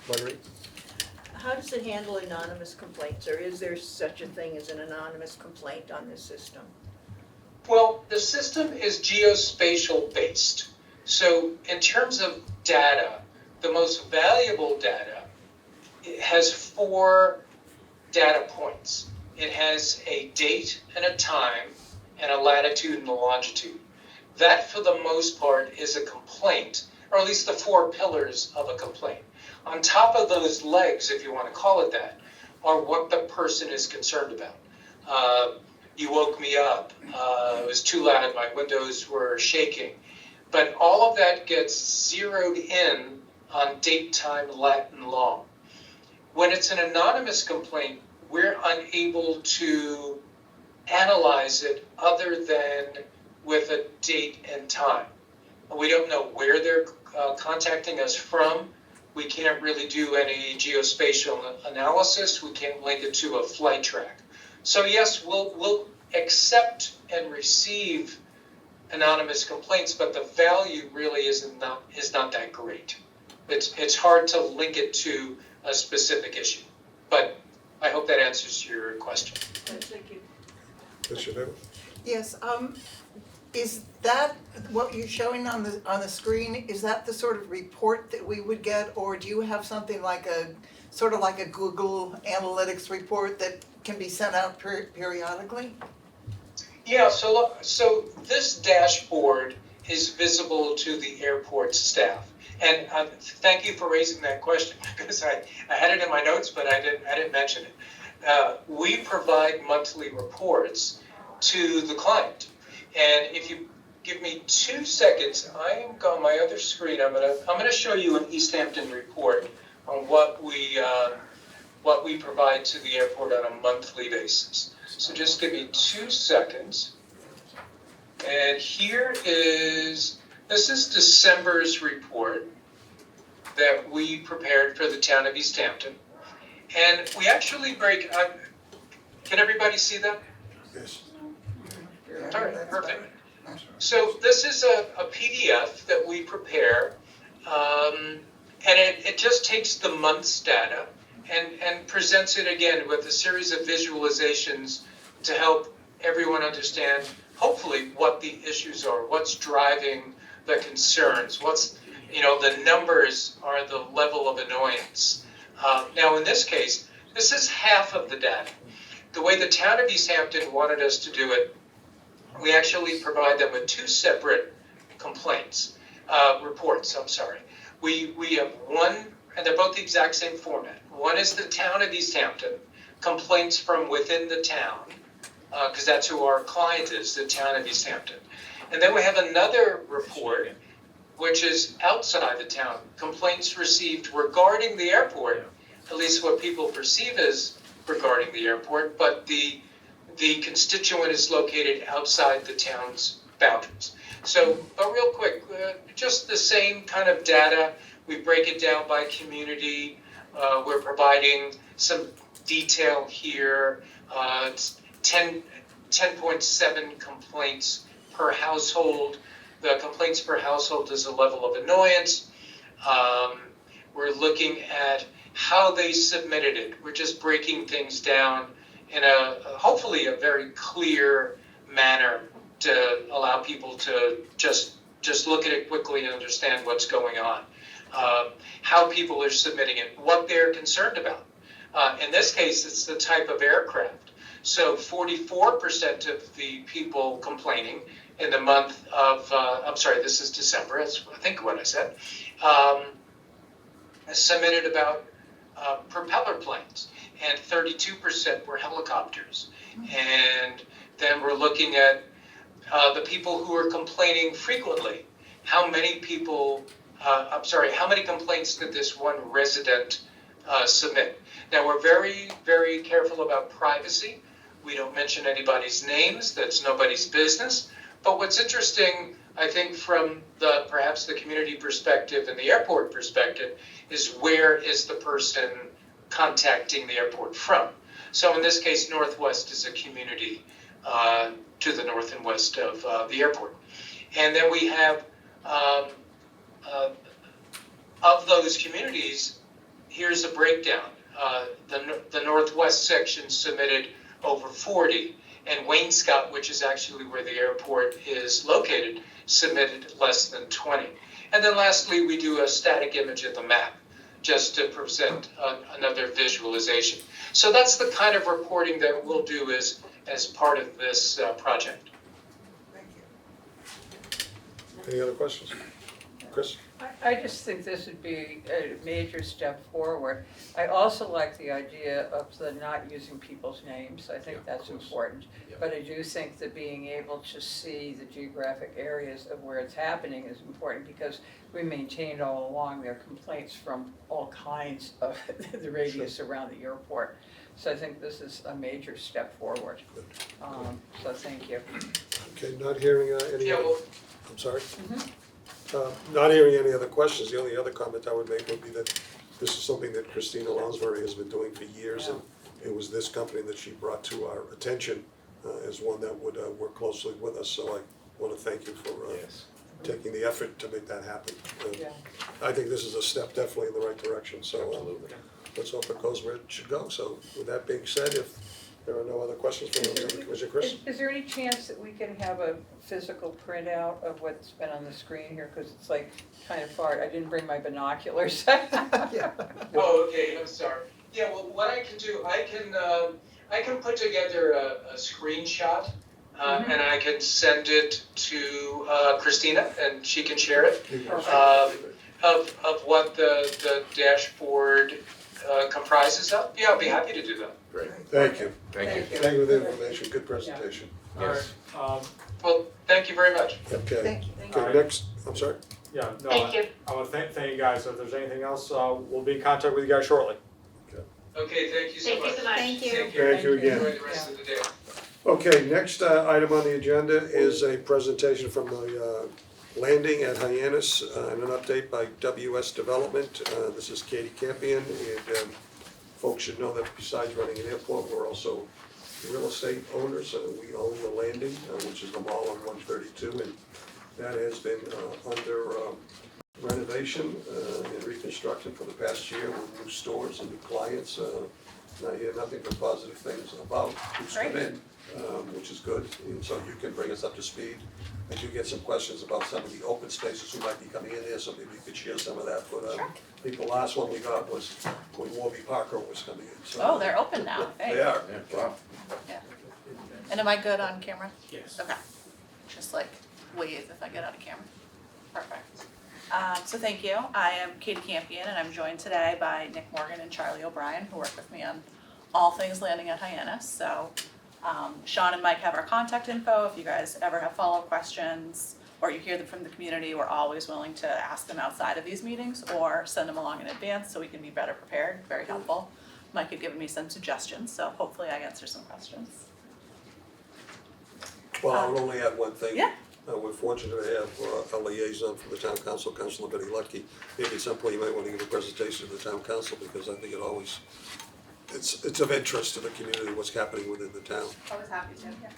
Marguerite? How does it handle anonymous complaints, or is there such a thing as an anonymous complaint on this system? Well, the system is geospatial based. So in terms of data, the most valuable data it has 4 data points. It has a date and a time and a latitude and a longitude. That, for the most part, is a complaint, or at least the 4 pillars of a complaint. On top of those legs, if you want to call it that, are what the person is concerned about. You woke me up, it was too loud, my windows were shaking. But all of that gets zeroed in on date, time, lat, and long. When it's an anonymous complaint, we're unable to analyze it other than with a date and time. We don't know where they're contacting us from. We can't really do any geospatial analysis. We can't link it to a flight track. So yes, we'll accept and receive anonymous complaints, but the value really is not that great. It's hard to link it to a specific issue. But I hope that answers your question. Thank you. Mr. Newman? Yes, is that what you're showing on the screen, is that the sort of report that we would get, or do you have something like sort of like a Google Analytics report that can be sent out periodically? Yeah, so this dashboard is visible to the airport staff. And thank you for raising that question, because I had it in my notes, but I didn't mention it. We provide monthly reports to the client. And if you give me 2 seconds, I am on my other screen. I'm gonna show you an East Hampton report on what we provide to the airport on a monthly basis. So just give me 2 seconds. And this is December's report that we prepared for the town of East Hampton. And we actually break, can everybody see that? Yes. All right, perfect. So this is a PDF that we prepare, and it just takes the month's data and presents it again with a series of visualizations to help everyone understand, hopefully, what the issues are, what's driving the concerns, the numbers are the level of annoyance. Now in this case, this is half of the data. The way the town of East Hampton wanted us to do it, we actually provide them with 2 separate reports, I'm sorry. We have one, and they're both the exact same format. One is the town of East Hampton, complaints from within the town, because that's who our client is, the town of East Hampton. And then we have another report, which is outside the town, complaints received regarding the airport, at least what people perceive as regarding the airport, but the constituent is located outside the town's boundaries. So, but real quick, just the same kind of data. We break it down by community. We're providing some detail here. It's 10.7 complaints per household. The complaints per household is a level of annoyance. We're looking at how they submitted it. We're just breaking things down in hopefully a very clear manner to allow people to just look at it quickly and understand what's going on. How people are submitting it, what they're concerned about. In this case, it's the type of aircraft. So 44% of the people complaining in the month of, this is December, that's I think what I said, submitted about propeller planes, and 32% were helicopters. And then we're looking at the people who are complaining frequently. How many complaints did this one resident submit? Now, we're very, very careful about privacy. We don't mention anybody's names. That's nobody's business. But what's interesting, I think, from perhaps the community perspective and the airport perspective, is where is the person contacting the airport from? So in this case, Northwest is a community to the north and west of the airport. And then we have, of those communities, here's a breakdown. The Northwest section submitted over 40, and Wainscott, which is actually where the airport is located, submitted less than 20. And then lastly, we do a static image of the map, just to present another visualization. So that's the kind of reporting that we'll do as part of this project. Thank you. Any other questions? Chris? I just think this would be a major step forward. I also like the idea of the not using people's names. I think that's important. Yeah. But I do think that being able to see the geographic areas of where it's happening is important because we maintained all along their complaints from all kinds of the radius around the airport. So I think this is a major step forward. So thank you. Okay, not hearing any Yeah, other, well, I'm sorry? Not hearing any other questions, the only other comment I would make would be that this is something that Christina Lounsbury has been doing for years, and it was this company that she brought to our attention as one that would work closely with us, so I want to thank you for Yes. taking the effort to make that happen. Yeah. I think this is a step definitely in the right direction, so Absolutely. let's hope it goes where it should go. So with that being said, if there are no other questions from the Commissioner, Chris? Is there any chance that we can have a physical printout of what's been on the screen here? Because it's like kind of far, I didn't bring my binoculars. Oh, okay, I'm sorry. Yeah, well, what I can do, I can put together a screenshot, and I can send it to Christina, and she can share it, of what the dashboard comprises of. Yeah, I'll be happy to do that. Great. Thank you. Thank you. Thank you for the information, good presentation. Alright, Well, thank you very much. Okay. Thank you. Okay, next, I'm sorry? yeah, no, Thank you. I wanna thank you guys, so if there's anything else, we'll be in contact with you guys shortly. Okay, thank you so Thank much. you so much. Thank you. Take care. Thank you again. Enjoy the rest of the day. Okay, next item on the agenda is a presentation from the landing at Hyannis and an update by WS Development. This is Katie Campion, and folks should know that besides running an airport, we're also real estate owners. We own the landing, which is the mall on 132, and that has been under renovation and reconstruction for the past year with new stores and new clients. And I hear nothing but positive things about who's come in, which is good, and so you can bring us up to speed. I do get some questions about some of the open spaces who might be coming in there, so maybe you could share some of that. But I think the last one we got was when Warby Parker was coming in, so. Oh, they're open now, They thanks. are. Yeah, wow. And am I good on camera? Yes. Okay. Just like wave if I get out of camera. Perfect. So thank you. I am Katie Campion and I'm joined today by Nick Morgan and Charlie O'Brien, who work with me on all things landing at Hyannis. So Sean and Mike have our contact info. If you guys ever have follow-up questions or you hear them from the community, we're always willing to ask them outside of these meetings or send them along in advance so we can be better prepared. Very helpful. Mike had given me some suggestions, so hopefully I answer some questions. Well, I would only add one thing. Yeah. We're fortunate to have a liaison from the town council, Councilor Betty Lutke. Maybe at some point you might want to give a presentation to the town council, because I think it always, it's of interest to the community what's happening within the town. I was happy to, yeah.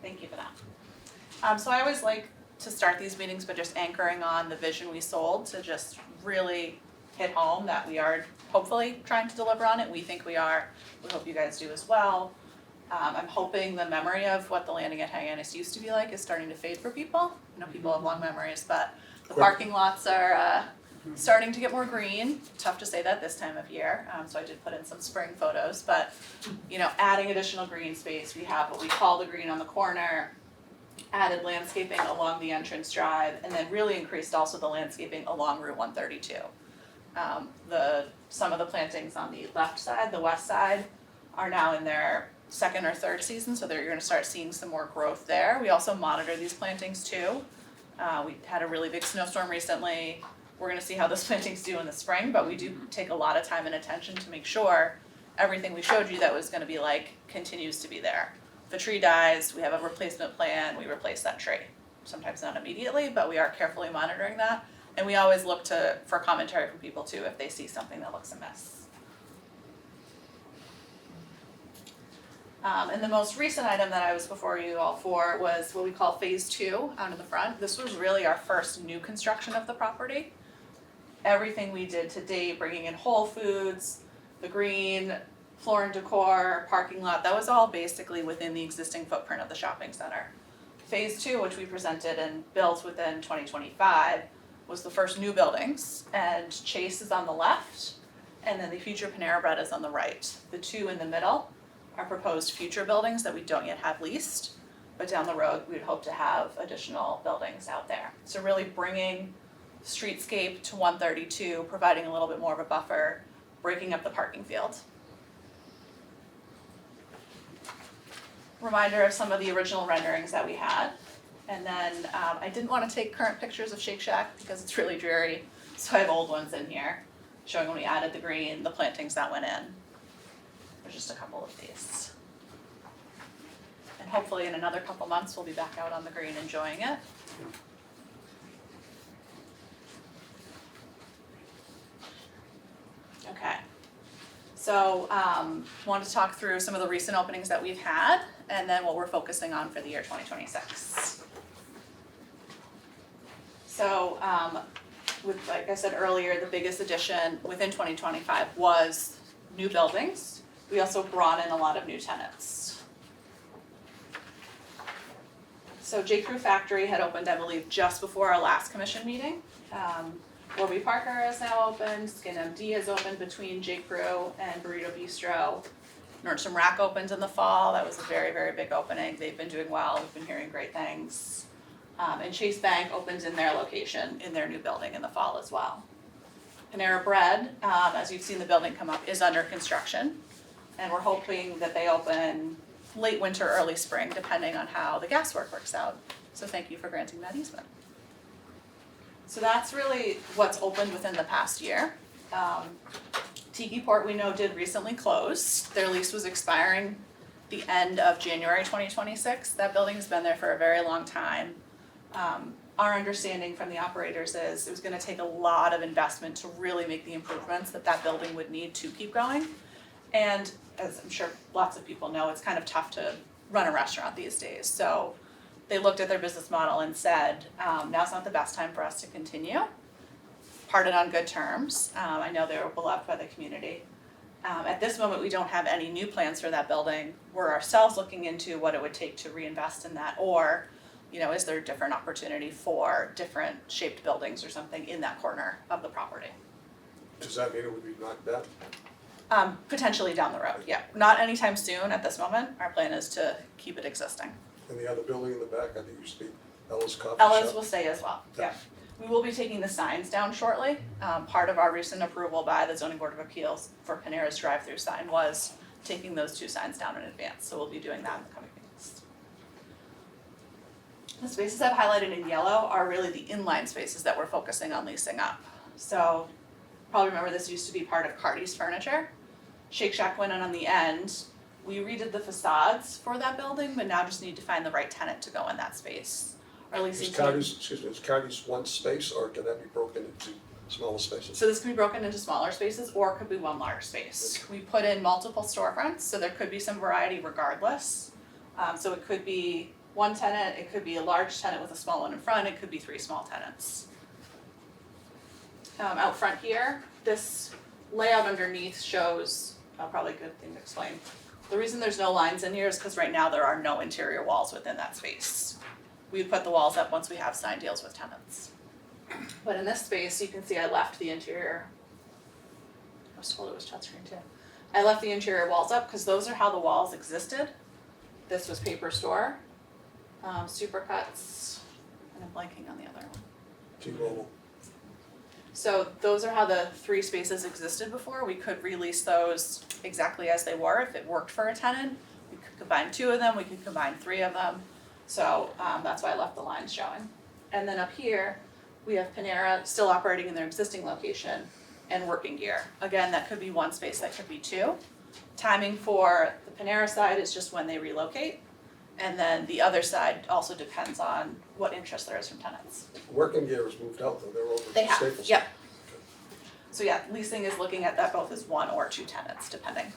Thank you for that. So I always like to start these meetings by just anchoring on the vision we sold, to just really hit home that we are hopefully trying to deliver on it. We think we are. We hope you guys do as well. I'm hoping the memory of what the landing at Hyannis used to be like is starting to fade for people. I know people have long memories, but the parking lots are starting to get more green. Tough to say that this time of year, so I did put in some spring photos, but you know, adding additional green space. We have what we call the green on the corner, added landscaping along the entrance drive, and then really increased also the landscaping along Route 132. Some of the plantings on the left side, the west side, are now in their second or third season, so you're gonna start seeing some more growth there. We also monitor these plantings too. We had a really big snowstorm recently. We're gonna see how those plantings do in the spring, but we do take a lot of time and attention to make sure everything we showed you that was gonna be like continues to be there. If a tree dies, we have a replacement plan, we replace that tree. Sometimes not immediately, but we are carefully monitoring that. And we always look for commentary from people too if they see something that looks amiss. And the most recent item that I was before you all for was what we call phase 2 out in the front. This was really our first new construction of the property. Everything we did to date, bringing in Whole Foods, the green, floor and decor, parking lot, that was all basically within the existing footprint of the shopping center. Phase 2, which we presented and built within 2025, was the first new buildings, and Chase is on the left, and then the future Panera Bread is on the right. The two in the middle are proposed future buildings that we don't yet have leased, but down the road, we'd hope to have additional buildings out there. So really bringing streetscape to 132, providing a little bit more of a buffer, breaking up the parking field. Reminder of some of the original renderings that we had. And then I didn't want to take current pictures of Shake Shack because it's really dreary, so I have old ones in here showing when we added the green, the plantings that went in. There's just a couple of these. And hopefully in another couple months, we'll be back out on the green enjoying it. Okay. So wanted to talk through some of the recent openings that we've had and then what we're focusing on for the year 2026. So with, like I said earlier, the biggest addition within 2025 was new buildings. We also brought in a lot of new tenants. So J. Crew Factory had opened, I believe, just before our last commission meeting. Warby Parker is now open, Skin MD is open between J. Crew and Burrito Bistro. Nordstrom Rack opened in the fall, that was a very, very big opening. They've been doing well, we've been hearing great things. And Chase Bank opens in their location, in their new building in the fall as well. Panera Bread, as you've seen the building come up, is under construction. And we're hoping that they open late winter, early spring, depending on how the gas work works out. So thank you for granting that easement. So that's really what's opened within the past year. Tiki Port, we know, did recently close. Their lease was expiring the end of January 2026. That building's been there for a very long time. Our understanding from the operators is it was gonna take a lot of investment to really make the improvements that that building would need to keep going. And as I'm sure lots of people know, it's kind of tough to run a restaurant these days. So they looked at their business model and said, now's not the best time for us to continue. Parted on good terms. I know they were beloved by the community. At this moment, we don't have any new plans for that building. We're ourselves looking into what it would take to reinvest in that, or, you know, is there a different opportunity for different shaped buildings or something in that corner of the property? Does that mean it would be knocked down? Potentially down the road, yeah. Not anytime soon at this moment. Our plan is to keep it existing. And the other building in the back, I think used to be Ella's Coffee Shop? Ella's will stay as well, yeah. We will be taking the signs down shortly. Part of our recent approval by the Zoning Board of Appeals for Panera's drive-through sign was taking those two signs down in advance, so we'll be doing that in the coming weeks. The spaces I've highlighted in yellow are really the inline spaces that we're focusing on leasing up. So, probably remember this used to be part of Cardi's Furniture. Shake Shack went in on the end. We redid the facades for that building, but now just need to find the right tenant to go in that space. Our leasing team. Is Cardi's one space, or can that be broken into smaller spaces? So this can be broken into smaller spaces, or it could be one large space. We put in multiple storefronts, so there could be some variety regardless. So it could be one tenant, it could be a large tenant with a small one in front, it could be 3 small tenants. Out front here, this layout underneath shows, probably a good thing to explain. The reason there's no lines in here is because right now there are no interior walls within that space. We put the walls up once we have signed deals with tenants. But in this space, you can see I left the interior. I was told it was touchscreen too. I left the interior walls up because those are how the walls existed. This was Paper Store, Supercuts, and I'm blanking on the other one. T-Mobile. So those are how the 3 spaces existed before. We could release those exactly as they were if it worked for a tenant. We could combine 2 of them, we could combine 3 of them. So that's why I left the lines showing. And then up here, we have Panera still operating in their existing location and Working Gear. Again, that could be 1 space, that could be 2. Timing for the Panera side is just when they relocate. And then the other side also depends on what interest there is from tenants. Working Gear has moved out though, they're over They at have, Staples. yep. So yeah, leasing is looking at that both as 1 or 2 tenants, depending.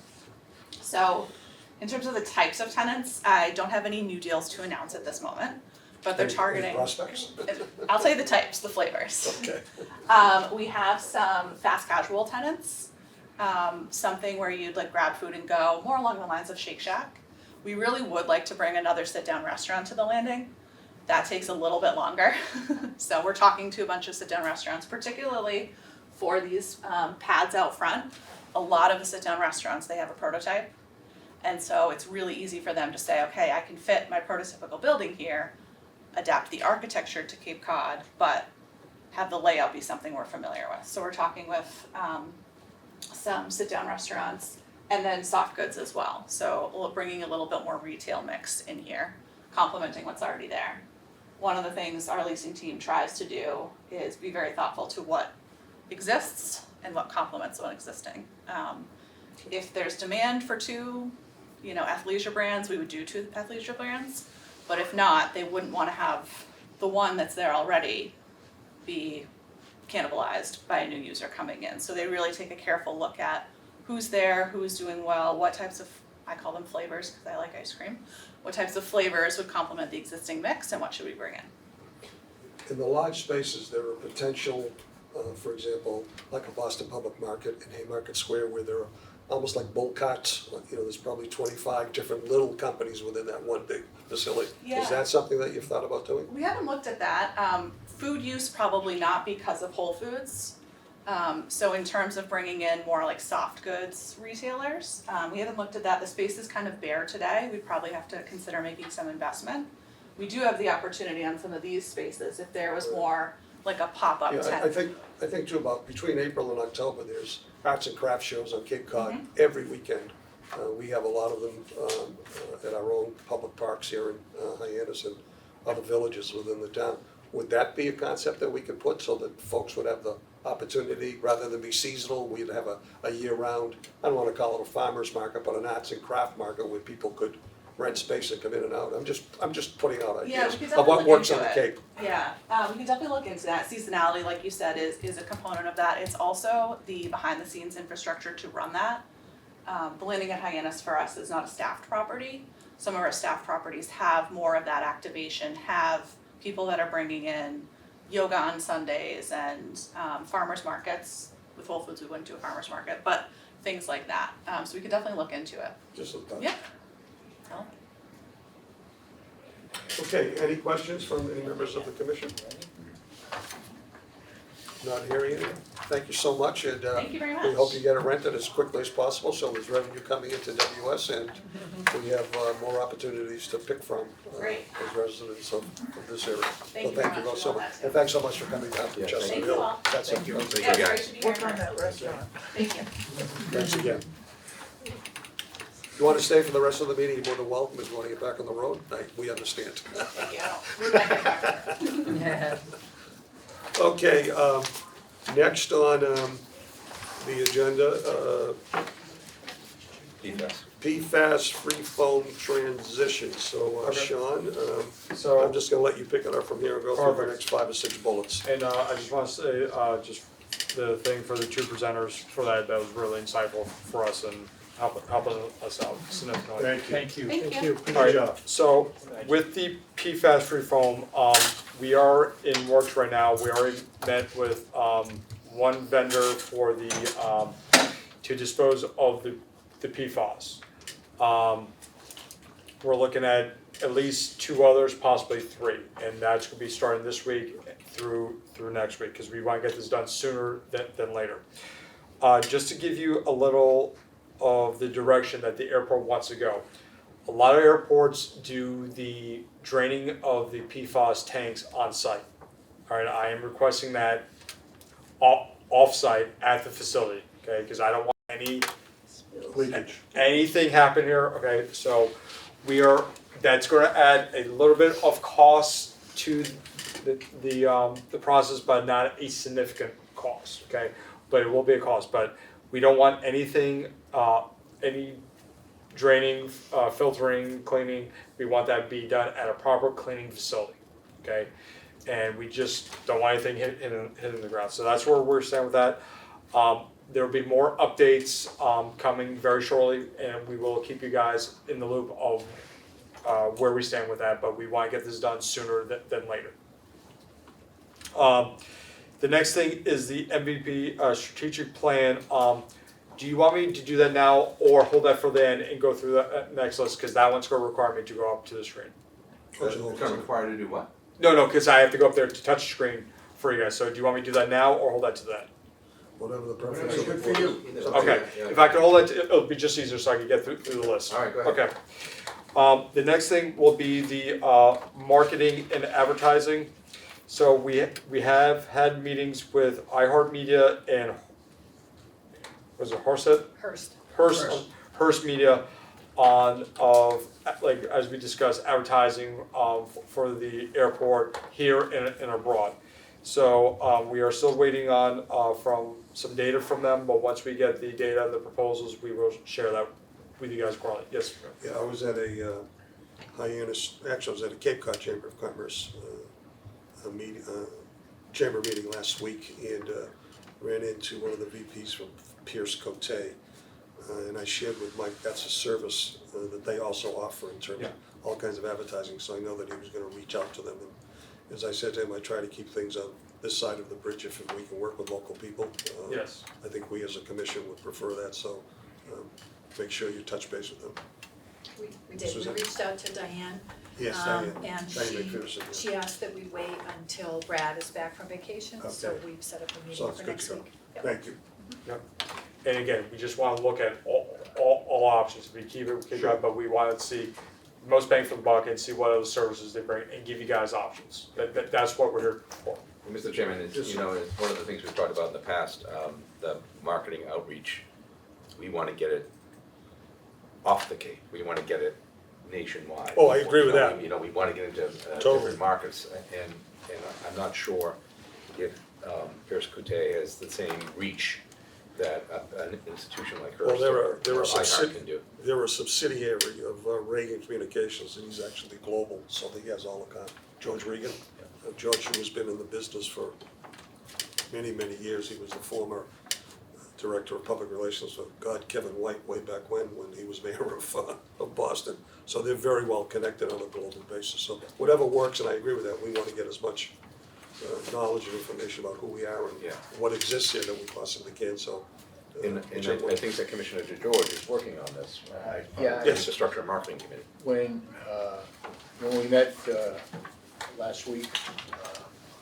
So in terms of the types of tenants, I don't have any new deals to announce at this moment, but they're targeting. Any prospects? I'll tell you the types, the flavors. Okay. We have some fast casual tenants, something where you'd like grab food and go, more along the lines of Shake Shack. We really would like to bring another sit-down restaurant to the landing. That takes a little bit longer. So we're talking to a bunch of sit-down restaurants, particularly for these pads out front. A lot of the sit-down restaurants, they have a prototype. And so it's really easy for them to say, okay, I can fit my prototypical building here, adapt the architecture to Cape Cod, but have the layout be something we're familiar with. So we're talking with some sit-down restaurants and then soft goods as well. So we're bringing a little bit more retail mix in here, complementing what's already there. One of the things our leasing team tries to do is be very thoughtful to what exists and what complements what's existing. If there's demand for two, athleisure brands, we would do two athleisure brands. But if not, they wouldn't want to have the one that's there already be cannibalized by a new user coming in. So they really take a careful look at who's there, who's doing well, what types of, I call them flavors because I like ice cream, what types of flavors would complement the existing mix and what should we bring in. In the large spaces, there are potential, for example, like a Boston Public Market in Haymarket Square where there are almost like bull carts, there's probably 25 different little companies within that one big facility. Yeah. Is that something that you've thought about doing? We haven't looked at that. Food use probably not because of Whole Foods. So in terms of bringing in more like soft goods retailers, we haven't looked at that. The space is kind of bare today. We'd probably have to consider making some investment. We do have the opportunity on some of these spaces if there was more like a pop-up Yeah, tent. I think too, about between April and October, there's arts and crafts shows on Cape Cod Mm-hmm. every weekend. We have a lot of them at our own public parks here in Hyannis and other villages within the town. Would that be a concept that we could put so that folks would have the opportunity, rather than be seasonal, we'd have a year-round, I don't wanna call it a farmer's market, but an arts and craft market where people could rent space and come in and out. I'm just putting out Yeah, ideas we could of what definitely works look on the into it. Cape. Yeah, we can definitely look into that. Seasonality, like you said, is a component of that. It's also the behind-the-scenes infrastructure to run that. The landing at Hyannis for us is not a staffed property. Some of our staffed properties have more of that activation, have people that are bringing in yoga on Sundays and farmers markets. With Whole Foods, we wouldn't do a farmers market, but things like that. So we could definitely look into it. Just a thought. Yeah. Okay, any questions from any members of the commission? Not hearing any? Thank you so much, and Thank you very we hope much. you get it rented as quickly as possible, so there's revenue coming into WS, and we have more opportunities to pick from Great. as residents of this area. Thank you Well, very much. so Love that too. and thanks so much for coming down from Yeah, Chestnut thank you Hill. all. That's Thank you. it. Thank Yeah, you it's again. great to be here. Work on that restaurant. Thank you. Thanks again. You want to stay for the rest of the meeting, you're more than welcome. If you want to get back on the road, we understand. Thank you. We're back in Yeah. Okay, next on the agenda, PFAS. PFAS free foam transition. So Okay. Sean, So. I'm just gonna let you pick it up from here and go through the Perfect. next 5 or 6 bullets. And I just want to say, just the thing for the two presenters for that was really insightful for us and helping us out significantly. Thank you. Thank you. Good Alright, job. so with the PFAS free foam, we are in works right now. We already met with one vendor for the to dispose of the PFAS. We're looking at least 2 others, possibly 3, and that's gonna be starting this week through next week, because we want to get this done sooner than later. Just to give you a little of the direction that the airport wants to go. A lot of airports do the draining of the PFAS tanks on site. All right, I am requesting that off site at the facility, okay, because I don't want anything happen here, okay, so that's gonna add a little bit of cost to the process, but not a significant cost, okay? But it will be a cost, but we don't want anything, any draining, filtering, cleaning, we want that to be done at a proper cleaning facility, okay? And we just don't want anything hitting the ground, so that's where we're standing with that. There will be more updates coming very shortly, and we will keep you guys in the loop of where we stand with that, but we want to get this done sooner than later. The next thing is the MVP strategic plan. Do you want me to do that now or hold that for then and go through the next list? Because that one's going to require me to go up to the screen. It's gonna require to do what? No, because I have to go up there to touch the screen for you guys, so do you want me to do that now or hold that to that? Whatever the preference Whatever's of good the for board you. is. Okay, if I can hold it, it'll be just easier so I can get through the list. All right, go ahead. Okay. The next thing will be the marketing and advertising. So we have had meetings with iHeartMedia and, was it Horset? Hearst Media on like, as we discussed, advertising for the airport here and abroad. So we are still waiting on from some data from them, but once we get the data and the proposals, we will share that with you guys quarterly. Yes. Yeah, I was at a actually I was at a Cape Cod Chamber of Commerce chamber meeting last week and ran into one of the VPs from Pierce Cote. And I shared with Mike, that's a service that they also offer in terms of all kinds of advertising, so I know that he was gonna reach out to them. And as I said to him, I try to keep things on this side of the bridge if we can work with local people. Yes. I think we as a commission would prefer that, so make sure you touch base with them. We did, we Susan? reached out to Diane. Yes, And Diane McPherson, yeah. she asked that we wait until Brad is back from vacation, so Okay. we've set up a meeting Sounds for good next to go. week. Yep. Thank you. And again, we just want to look at all options. We keep it, Sure. but we want to see most bang for the buck and see what other services they bring and give you guys options. That's what we're here for. Mr. Chairman, it's, you know, it's one of the things we've talked about in the past, the marketing outreach. We want to get it off the Cape. We want to get it nationwide. Oh, I agree with that. You know, we want to get into Totally. different markets, and I'm not sure if Pierce Coute has the same reach that an institution like hers Well, or they're a iHeart can do. they're a subsidiary of Reagan Communications, and he's actually global, so he has all the George Regan. George, who has been in the business for many, many years, he was the former Director of Public Relations with Kevin White way back when he was mayor of Boston. So they're very well connected on a global basis, so whatever works, and I agree with that, we want to get as much knowledge and information about who we are and Yeah. what exists here that we possibly can, so. And I think that Commissioner DeGeorge is working on this. Yeah. The Infrastructure and Marketing Committee. When we met last week,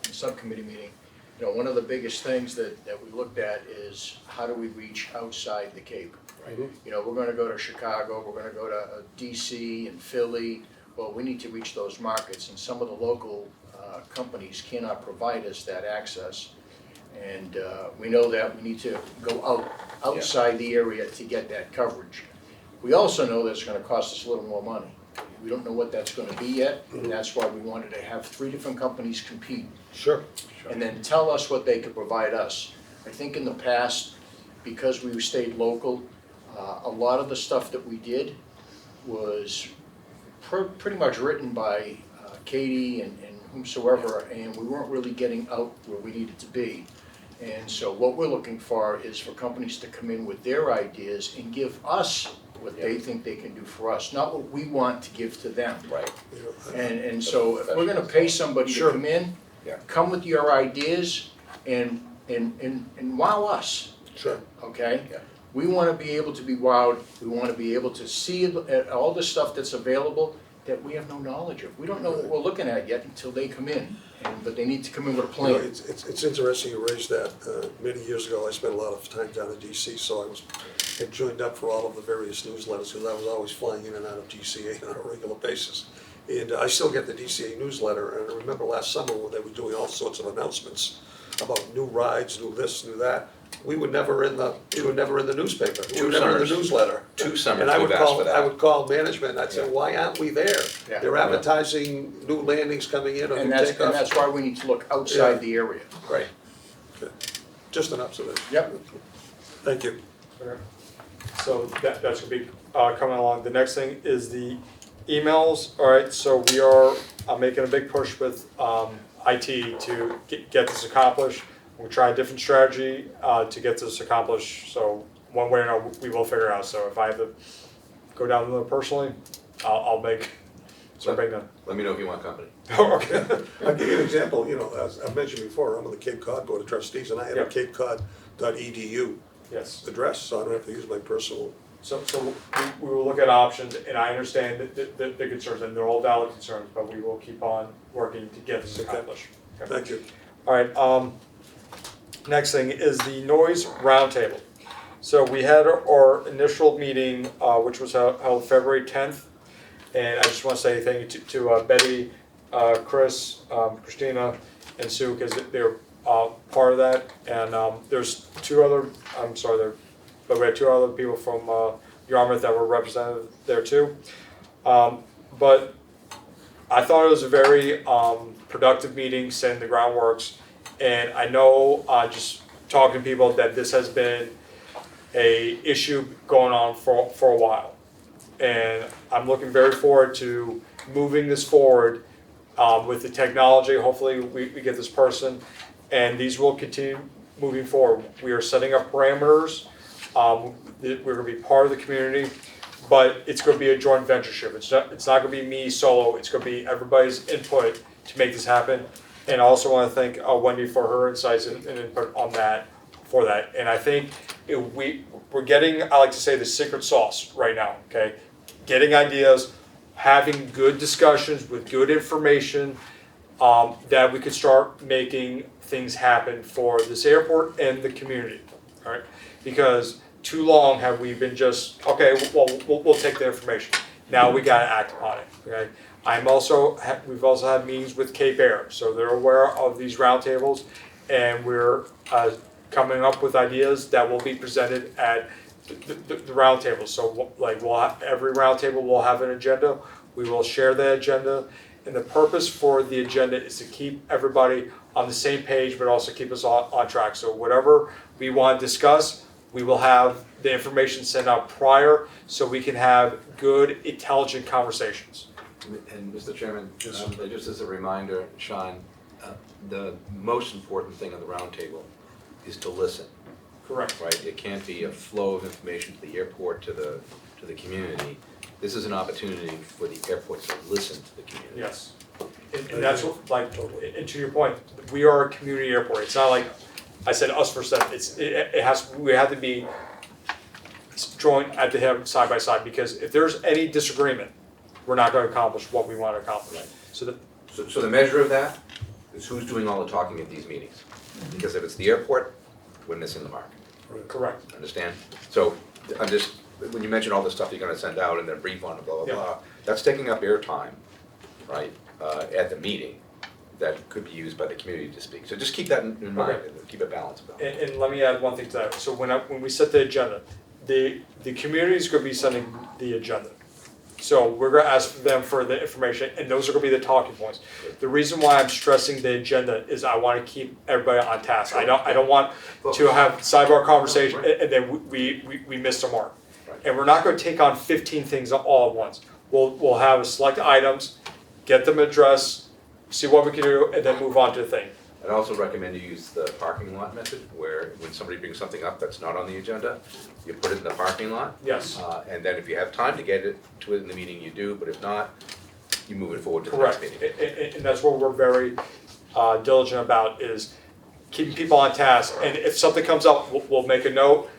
in subcommittee meeting, you know, one of the biggest things that we looked at is how do we reach outside the Cape, right? You know, we're gonna go to Chicago, we're gonna go to DC and Philly. Well, we need to reach those markets, and some of the local companies cannot provide us that access. And we know that we need to go outside the area to get that coverage. We also know that it's gonna cost us a little more money. We don't know what that's gonna be yet, and that's why we wanted to have 3 different companies compete. Sure. And then tell us what they could provide us. I think in the past, because we stayed local, a lot of the stuff that we did was pretty much written by Katie and whomsoever, and we weren't really getting out where we needed to be. And so what we're looking for is for companies to come in with their ideas and give us what they think they can do for us, not what we want to give to them. Right. And so if we're gonna pay somebody to Sure. come in, Yeah. come with your ideas and wow us, Sure. okay? Yeah. We wanna be able to be wowed, we wanna be able to see all the stuff that's available that we have no knowledge of. We don't know what we're looking at yet until they come in, but they need to come in with a You know, plan. it's interesting you raised that. Many years ago, I spent a lot of time down in DC, so had joined up for all of the various newsletters, because I was always flying in and out of DCA on a regular basis. And I still get the DCA newsletter, and I remember last summer when they were doing all sorts of announcements about new rides, new this, new that. We were never in the newspaper, we were never in the summers. newsletter. 2 summers And I we've would asked for that. I would call management, and I'd say, Yeah. why aren't we there? Yeah. They're advertising new landings coming in or And new that's, takeoffs. and that's why we need to look outside the area. Right. Just an observation. Yep. Thank you. Okay. So that's gonna be coming along. The next thing is the emails. All right, so we are making a big push with IT to get this accomplished. We'll try a different strategy to get this accomplished. So one way or another, we will figure it out. So if I have to go down there personally, I'll make something done. Let me know if you want company. Okay. I'll give you an example, you know, as I mentioned before, I'm on the Cape Cod Board of Trustees, and I have a Yep. capecod.edu Yes. address, so I don't have to use my personal So we will look at options, and I understand the concerns, and they're all valid concerns, but we will keep on working to get this accomplished. Okay. Thank you. All right, next thing is the noise roundtable. So we had our initial meeting, which was held February 10th, and I just want to say thank you to Betty, Chris, Christina, and Sue, because they're part of that. And there's two other, but we had two other people from Yarmouth that were represented there too. But I thought it was a very productive meeting, setting the groundworks. And I know, just talking to people, that this has been a issue going on for a while. And I'm looking very forward to moving this forward with the technology. Hopefully we get this person, and these will continue moving forward. We are setting up parameters. We're gonna be part of the community, but it's gonna be a joint ventureship. It's not gonna be me solo, it's gonna be everybody's input to make this happen. And I also wanna thank Wendy for her insights and input on that, for that. And I think we're getting, I like to say, the secret sauce right now, okay? Getting ideas, having good discussions with good information, that we could start making things happen for this airport and the community, all right? Because too long have we been just, okay, well, we'll take the information. Now we gotta act upon it, okay? We've also had meetings with Cape Air, so they're aware of these roundtables, and we're coming up with ideas that will be presented at the roundtable. So like every roundtable will have an agenda. We will share the agenda, and the purpose for the agenda is to keep everybody on the same page, but also keep us on track. So whatever we want to discuss, we will have the information sent out prior, so we can have good, intelligent conversations. And Mr. Chairman, just as a reminder, Sean, the most important thing on the roundtable is to listen. Correct. Right? It can't be a flow of information to the airport, to the community. This is an opportunity for the airport to listen to the community. Yes. And that's what, like, and to your point, we are a community airport. It's not like I said us versus them. We have to be joined at the hip, side by side, because if there's any disagreement, we're not going to accomplish what we want to accomplish. So the measure of that is who's doing all the talking at these meetings. Because if it's the airport, we're missing the mark. Correct. Understand? So I'm just, when you mention all the stuff you're gonna send out and then brief on it, blah, blah, blah, that's taking up airtime, right, at the meeting that could be used by the community to speak. So just keep that in mind and keep it balanced. And let me add one thing to that. So when we set the agenda, the community is going to be sending the agenda. So we're going to ask them for the information, and those are going to be the talking points. The reason why I'm stressing the agenda is I want to keep everybody on task. I don't want to have sidebar conversation and then we miss the mark. And we're not going to take on 15 things all at once. We'll have select items, get them addressed, see what we can do, and then move on to the thing. I'd also recommend you use the parking lot method, where when somebody brings something up that's not on the agenda, you put it in the parking lot. Yes. And then if you have time to get it to it in the meeting, you do, but if not, you move it forward to the next meeting. Correct, and that's what we're very diligent about, is keeping people on task. And if something comes up, we'll make a note.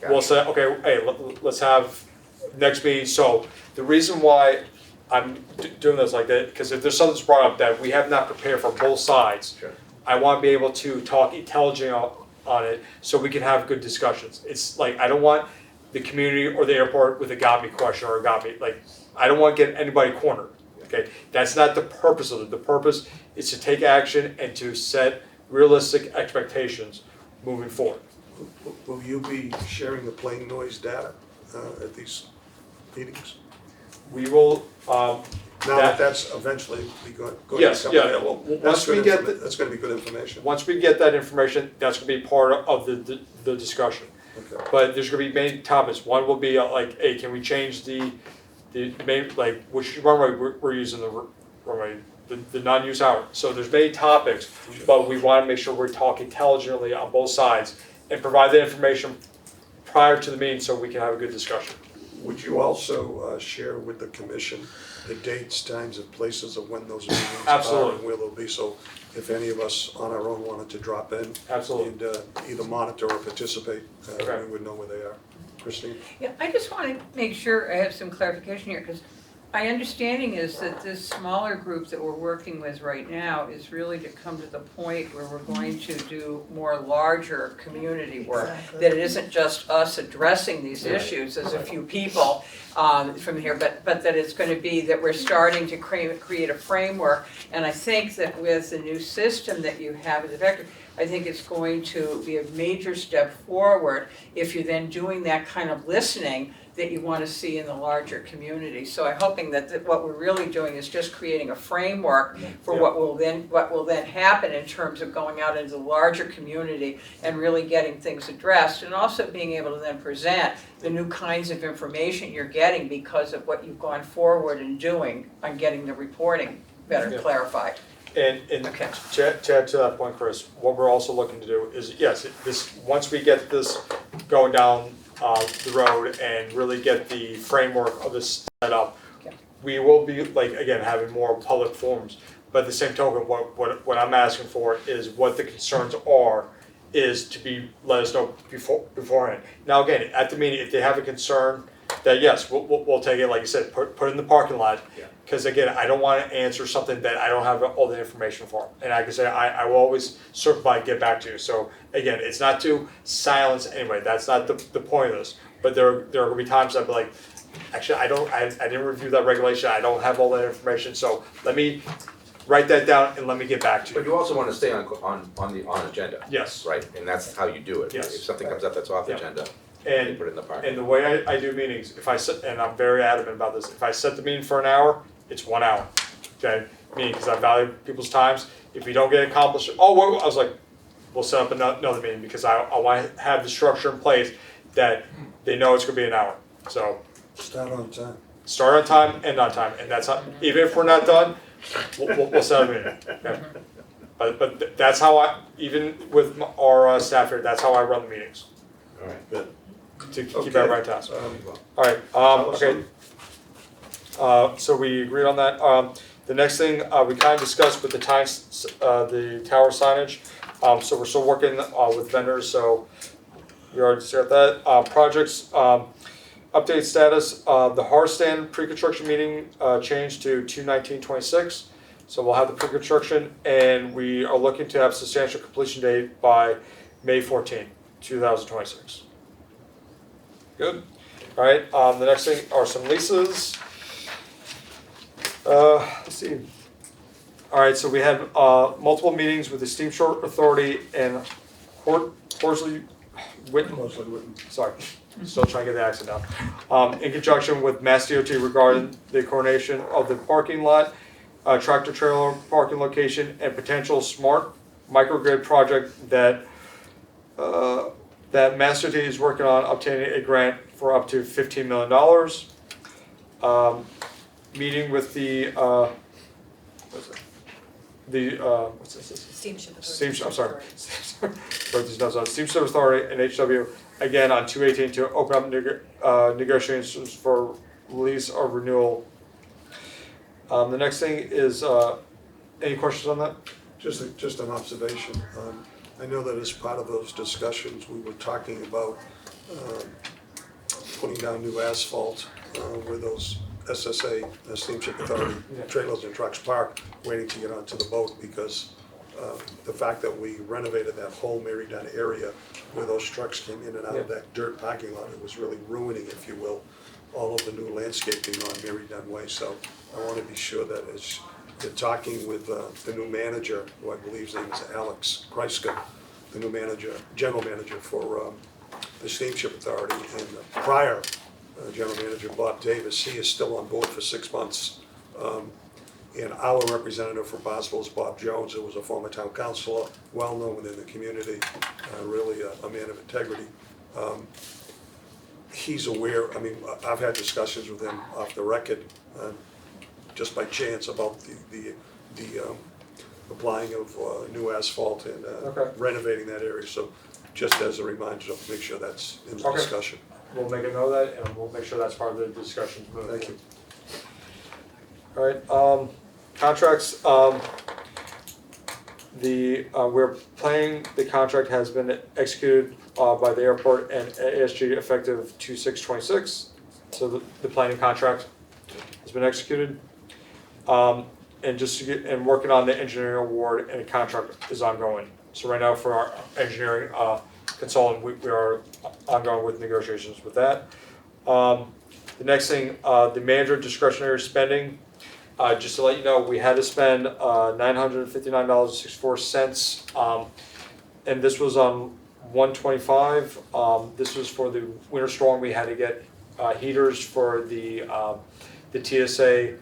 We'll say, okay, hey, let's have next meeting. So the reason why I'm doing this like that, because if there's something that's brought up that we have not prepared for both sides, Sure. I want to be able to talk intelligently on it so we can have good discussions. It's like, I don't want the community or the airport with a got me question or a got me, like, I don't want to get anybody cornered, okay? That's not the purpose of it. The purpose is to take action and to set realistic expectations moving forward. Will you be sharing the plane noise data at these meetings? We will, Now that that's eventually going to Yes, become yeah, available. once we get That's going to be good information. once we get that information, that's gonna be part of the discussion. Okay. But there's gonna be many topics. One will be like, hey, can we change the main, like, which runway we're using the runway, the non-use hour. So there's many topics, but we wanna make sure we're talking intelligently on both sides and provide the information prior to the meeting so we can have a good discussion. Would you also share with the commission the dates, times, and places of when those meetings are Absolutely. and where they'll be? So if any of us on our own wanted to drop in Absolutely. and either monitor or participate, Okay. we would know where they are. Christine? Yeah, I just want to make sure I have some clarification here, because my understanding is that this smaller group that we're working with right now is really to come to the point where we're going to do more larger community work. Exactly. That it isn't just us addressing these issues as a few people from here, but that it's going to be that we're starting to create a framework. And I think that with the new system that you have as a vector, I think it's going to be a major step forward if you're then doing that kind of listening that you want to see in the larger community. So I'm hoping that what we're really doing is just creating a framework for what will then happen in terms of going out into the larger community and really getting things addressed, and also being able to then present the new kinds of information you're getting because of what you've gone forward in doing on getting the reporting better clarified. And Okay. to add to that point, Chris, what we're also looking to do is, yes, this, once we get this going down the road and really get the framework of this set up, we will be, like, again, having more public forums. But at the same token, what I'm asking for is what the concerns are, is to be, let us know beforehand. Now, again, at the meeting, if they have a concern, that yes, we'll take it, like you said, put it in the parking lot. Because again, I don't want to answer something that I don't have all the information for. And like I say, I will always circle by and get back to you. So again, it's not to silence anybody. That's not the point of this. But there are going to be times I'll be like, actually, I didn't review that regulation. I don't have all that information. So let me write that down and let me get back to But you. you also want to stay on agenda. Yes. Right, and that's how you do it. Yes. If something comes up that's off Yeah. agenda, you And put it in the park. and the way I do meetings, if I set, and I'm very adamant about this, if I set the meeting for an hour, it's 1 hour. Okay, meaning because I value people's times. If we don't get accomplished, I was like, we'll set up another meeting because I want to have the structure in place that they know it's going to be an hour. So Start on time. start on time, end on time, and that's how, even if we're not done, we'll set a meeting. Okay? But that's how even with our staff here, that's how I run the meetings, All right. Good. to keep Okay. everybody on task. Um, All right, us okay. So we agreed on that. The next thing, we kind of discussed with the tower signage. So we're still working with vendors, so we already discussed that. Projects, update status, the Harstan pre-construction meeting changed to 2/19/26. So we'll have the pre-construction, and we are looking to have substantial completion date by May 14, 2026. Good. All right, the next thing are some leases. Let's see. All right, so we had multiple meetings with the Steamshore Authority and Horsley Witten. Sorry, still trying to get the accent down. In conjunction with Mass DOT regarding the coordination of the parking lot, tractor trailer parking location, and potential smart microgrid project that Mass DOT is working on obtaining a grant for up to $15 million. Meeting with the what's this? Steamship Authority. Steamship, I'm sorry. Wrote these notes on Steamship Authority and HW again on 2/18 to open up negotiations for lease or renewal. The next thing is any questions on that? Just an observation. I know that as part of those discussions, we were talking about putting down new asphalt where those SSA, Steamship Authority trailers and trucks park, waiting to get onto the boat because the fact that we renovated that whole Mary Dunn area where those trucks came in and out of that dirt parking lot, it was really ruining, if you will, all of the new landscaping on Mary Dunn Way. So I want to be sure that as you're talking with the new manager, who I believe his name is Alex Kreiska, the new manager, general manager for the Steamship Authority, and the prior general manager, Bob Davis, he is still on board for 6 months. And our representative for Barnstable is Bob Jones, who was a former town councilor, well-known within the community, really a man of integrity. He's aware, I mean, I've had discussions with him off the record, just by chance, about the applying of new asphalt and renovating that area. So just as a reminder, to make sure that's in the discussion. We'll make a note of that, and we'll make sure that's part of the discussion. Thank you. All right, contracts, we're planning, the contract has been executed by the airport and ASG effective 2/6/26. So the planning contract has been executed. And just to get, and working on the engineering award and the contract is ongoing. So right now for our engineering consultant, we are ongoing with negotiations with that. The next thing, the manager discretionary spending, just to let you know, we had to spend $959.64. And this was on 125. This was for the winter storm. We had to get heaters for the TSA,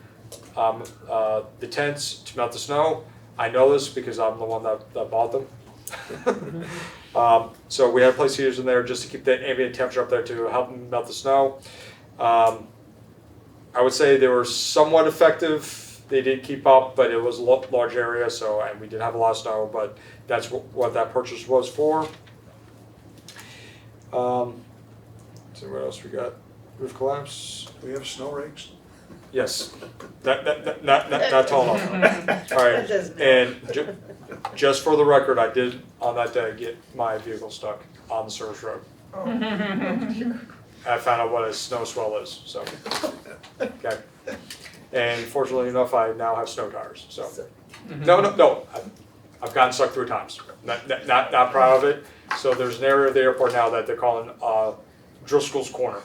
the tents to melt the snow. I know this because I'm the one that bought them. So we had to place heaters in there just to keep the ambient temperature up there to help them melt the snow. I would say they were somewhat effective. They did keep up, but it was a large area, so, and we did have a lot of snow, but that's what that purchase was for. So what else we got? Roof collapse. We have snow rakes? Yes, not tall enough. All right, and just for the record, I did on that day get my vehicle stuck on the service road. I found out what a snow swell is, so, okay. And fortunately enough, I now have snow tires, so. No, I've gotten stuck 3 times, not proud of it. So there's an area of the airport now that they're calling Driscoll's Corner.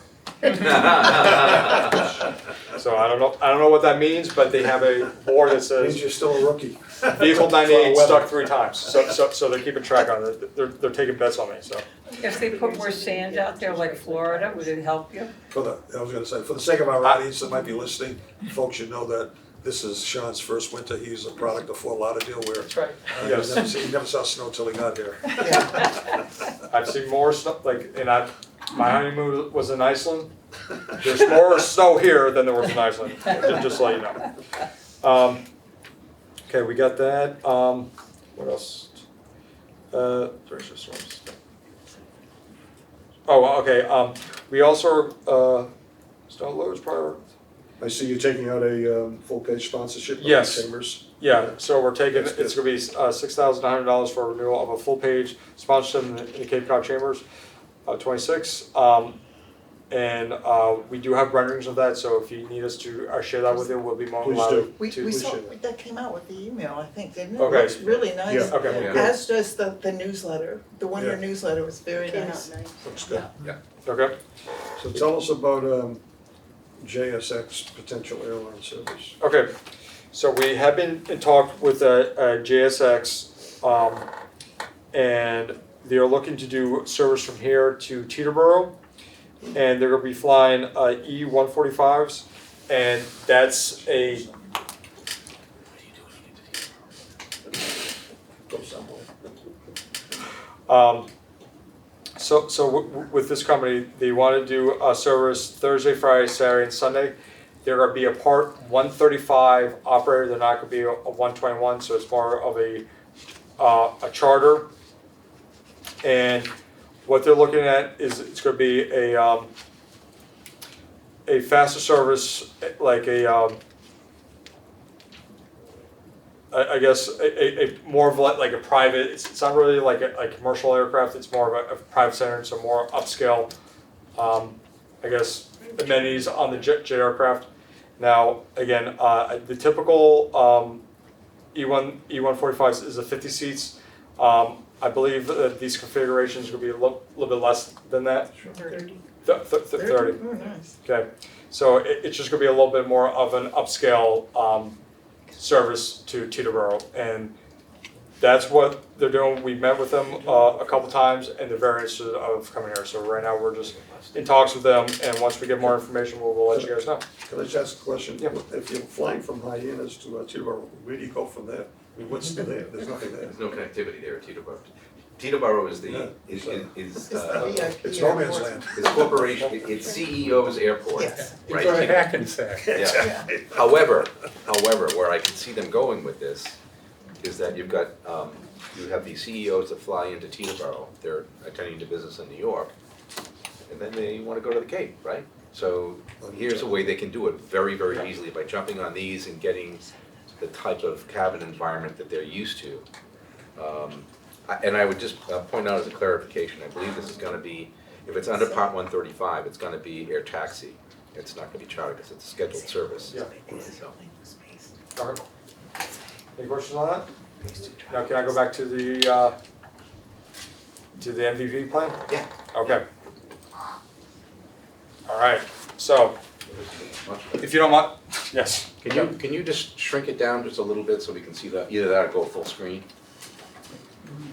So I don't know what that means, but they have a board that Means says you're still a rookie. vehicle 98 stuck 3 times. So they're keeping track on it. They're taking bets on me. So If they put more sand out there like Florida, would it help you? I was gonna say, for the sake of our audience that might be listening, folks should know that this is Sean's first winter. He's a product of Fort Lauderdale where That's right. Yes. he never saw snow till he got here. I've seen more snow. My honeymoon was in Iceland. There's more snow here than there was in Iceland. Just to let you know. Okay, we got that. What else? Oh, okay. We also snow loads prior. I see you taking out a full-page sponsorship of the Yes. Chambers. Yeah, so we're taking, That's it's gonna be $6,900 for renewal of a full-page sponsorship in the Cape Cod Chambers, 26. And we do have renderings of that, so if you need us to share that with you, we'll be more than Please glad do. We to saw, share that. that came out with the email, I think, didn't it? Okay. It looks really nice. Yeah. Okay, Yeah. good. As does the newsletter, the one-year Yeah. newsletter was very Came nice. out nice. Looks good. Okay. So tell us about JSX potential airline service. Okay, so we have been in talk with JSX, and they're looking to do service from here to Teterboro, and they're gonna be flying E-145s, and that's a, Go somewhere. with this company, they want to do a service Thursday, Friday, Saturday, and Sunday. They're gonna be a Part 135 operator, they're not gonna be a 121, so it's more of a charter. And what they're looking at is it's gonna be a faster service, like I guess a more of like a private. It's not really like a commercial aircraft. It's more of a private center, so more upscale. I guess amenities on the jet aircraft. Now again, the typical E-145s is a 50 seats. I believe that these configurations will be a little bit less than that. 30. 30. Oh, nice. Okay, so it's just gonna be a little bit more of an upscale service to Teterboro, and that's what they're doing. We met with them a couple times, and they're very interested of coming here. So right now we're just in talks with them, and once we get more information, we'll let you guys know. Can I just ask a question? Yeah. If you're flying from Hyannis to Teterboro, where do you go from there? I mean, what's there? There's nothing there. There's no connectivity there at Teterboro. Teterboro is Yeah. It's the It's VIP no man's airport. land. it's corporation, it's CEO's airport, Yes. right? Go to Hackensack. Yeah. However, where I can see them going with this is that you've got, you have these CEOs that fly into Teterboro, they're attending to business in New York, and then they wanna go to the Cape, right? So here's a way they can do it very, very easily by jumping on these and getting the type of cabin environment that they're used to. And I would just point out as a clarification, I believe this is gonna be, if it's under Part 135, it's gonna be air taxi. It's not gonna be charter, because it's a scheduled service. Yeah. So, Okay. Any questions on that? Now, can I go back to the MVP plan? Yeah. Okay. All right, so, if you don't mind, yes. Can you just shrink it down just a little bit so we can see that, either that or go full screen?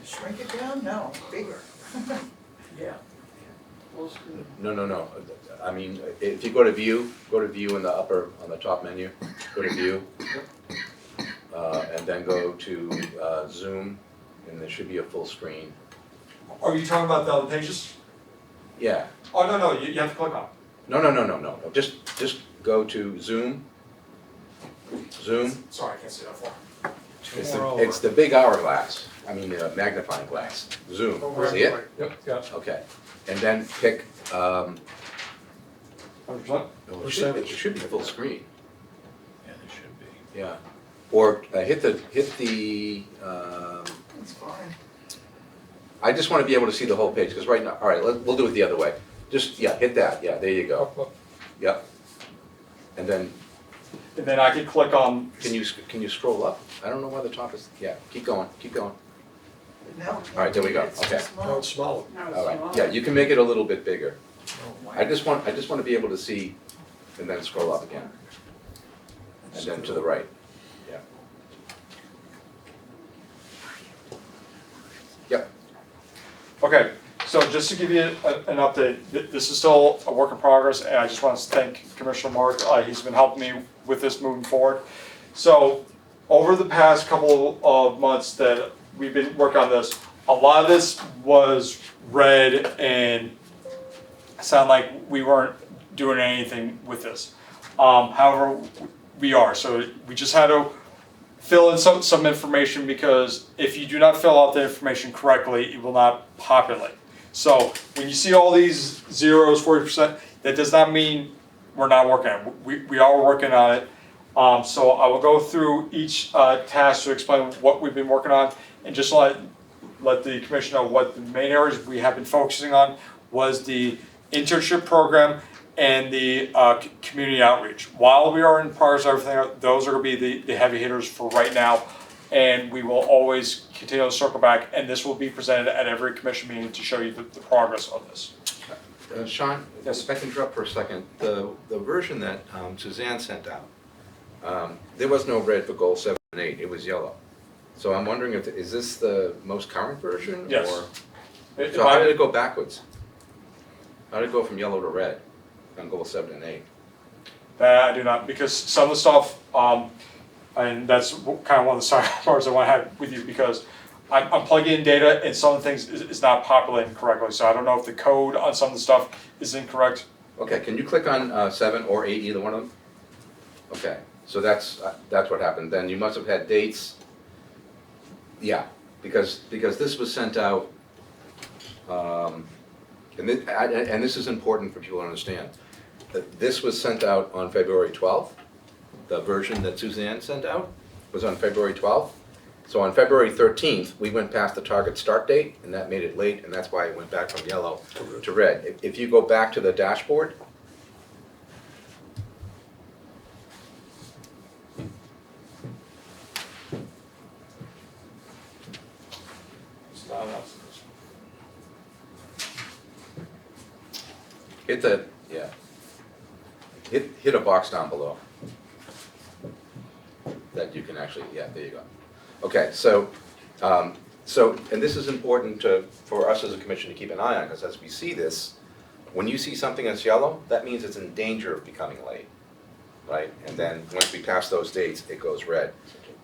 Shrink it down? No, bigger. Yeah. No. I mean, if you go to view in the upper, on the top menu, go to view. And then go to Zoom, and there should be a full screen. Are you talking about the other pages? Yeah. Oh, no, you have to click on it. No. Just go to Zoom. Zoom. Sorry, I can't see that far. It's the big hourglass. I mean, magnifying glass. Zoom. See it? Yep, yeah. Okay. And then pick. 100%? It should be full screen. Yeah, there should be. Yeah. Or hit the. That's fine. I just want to be able to see the whole page because right now. All right, we'll do it the other way. Just hit that. Yeah, there you go. Up. Yep. And then. And then I can click on. Can you scroll up? I don't know why the top is. Yeah. Keep going. No. All right, there we go. It's too Okay. small. No, it's smaller. All right. Yeah, you can make it a little bit bigger. I just want to be able to see, and then scroll up again, and then to the right. Yeah. Yep. Okay, so just to give you an update, this is still a work in progress, and I just want to thank Commissioner Mark. He's been helping me with this moving forward. So, over the past couple of months that we've been working on this, a lot of this was read and sound like we weren't doing anything with this. However, we are, so we just had to fill in some information because if you do not fill out the information correctly, it will not populate. So when you see all these zeros, 40%, that does not mean we're not working on it. We are working on it. So I will go through each task to explain what we've been working on and just let the commission know what the main areas we have been focusing on was the internship program and the community outreach. While we are in progress of everything, those are going to be the heavy hitters for right now. And we will always continue to circle back, and this will be presented at every commission meeting to show you the progress of this. Sean, if I can interrupt for a second, the version that Suzanne sent out, there was no red for goal 7 and 8. It was yellow. So I'm wondering is this the most current version? Yes. Or, so how did it go backwards? How did it go from yellow to red on goal 7 and 8? That I do not, because some of the stuff, and that's kind of one of the side parts I want to have with you, because I'm plugging in data and some of the things is not populating correctly, so I don't know if the code on some of the stuff is incorrect. Okay, can you click on 7 or 8, either one of them? Okay, so that's what happened. Then you must have had dates. Yeah, because this was sent out, and this is important for people to understand. This was sent out on February 12th. The version that Suzanne sent out was on February 12th. So on February 13th, we went past the target start date, and that made it late, and that's why it went back from yellow to red. If you go back to the dashboard, hit a box down below. That you can actually, yeah, there you go. Okay, so and this is important for us as a commission to keep an eye on, because as we see this, when you see something that's yellow, that means it's in danger of becoming late, right? And then once we pass those dates, it goes red.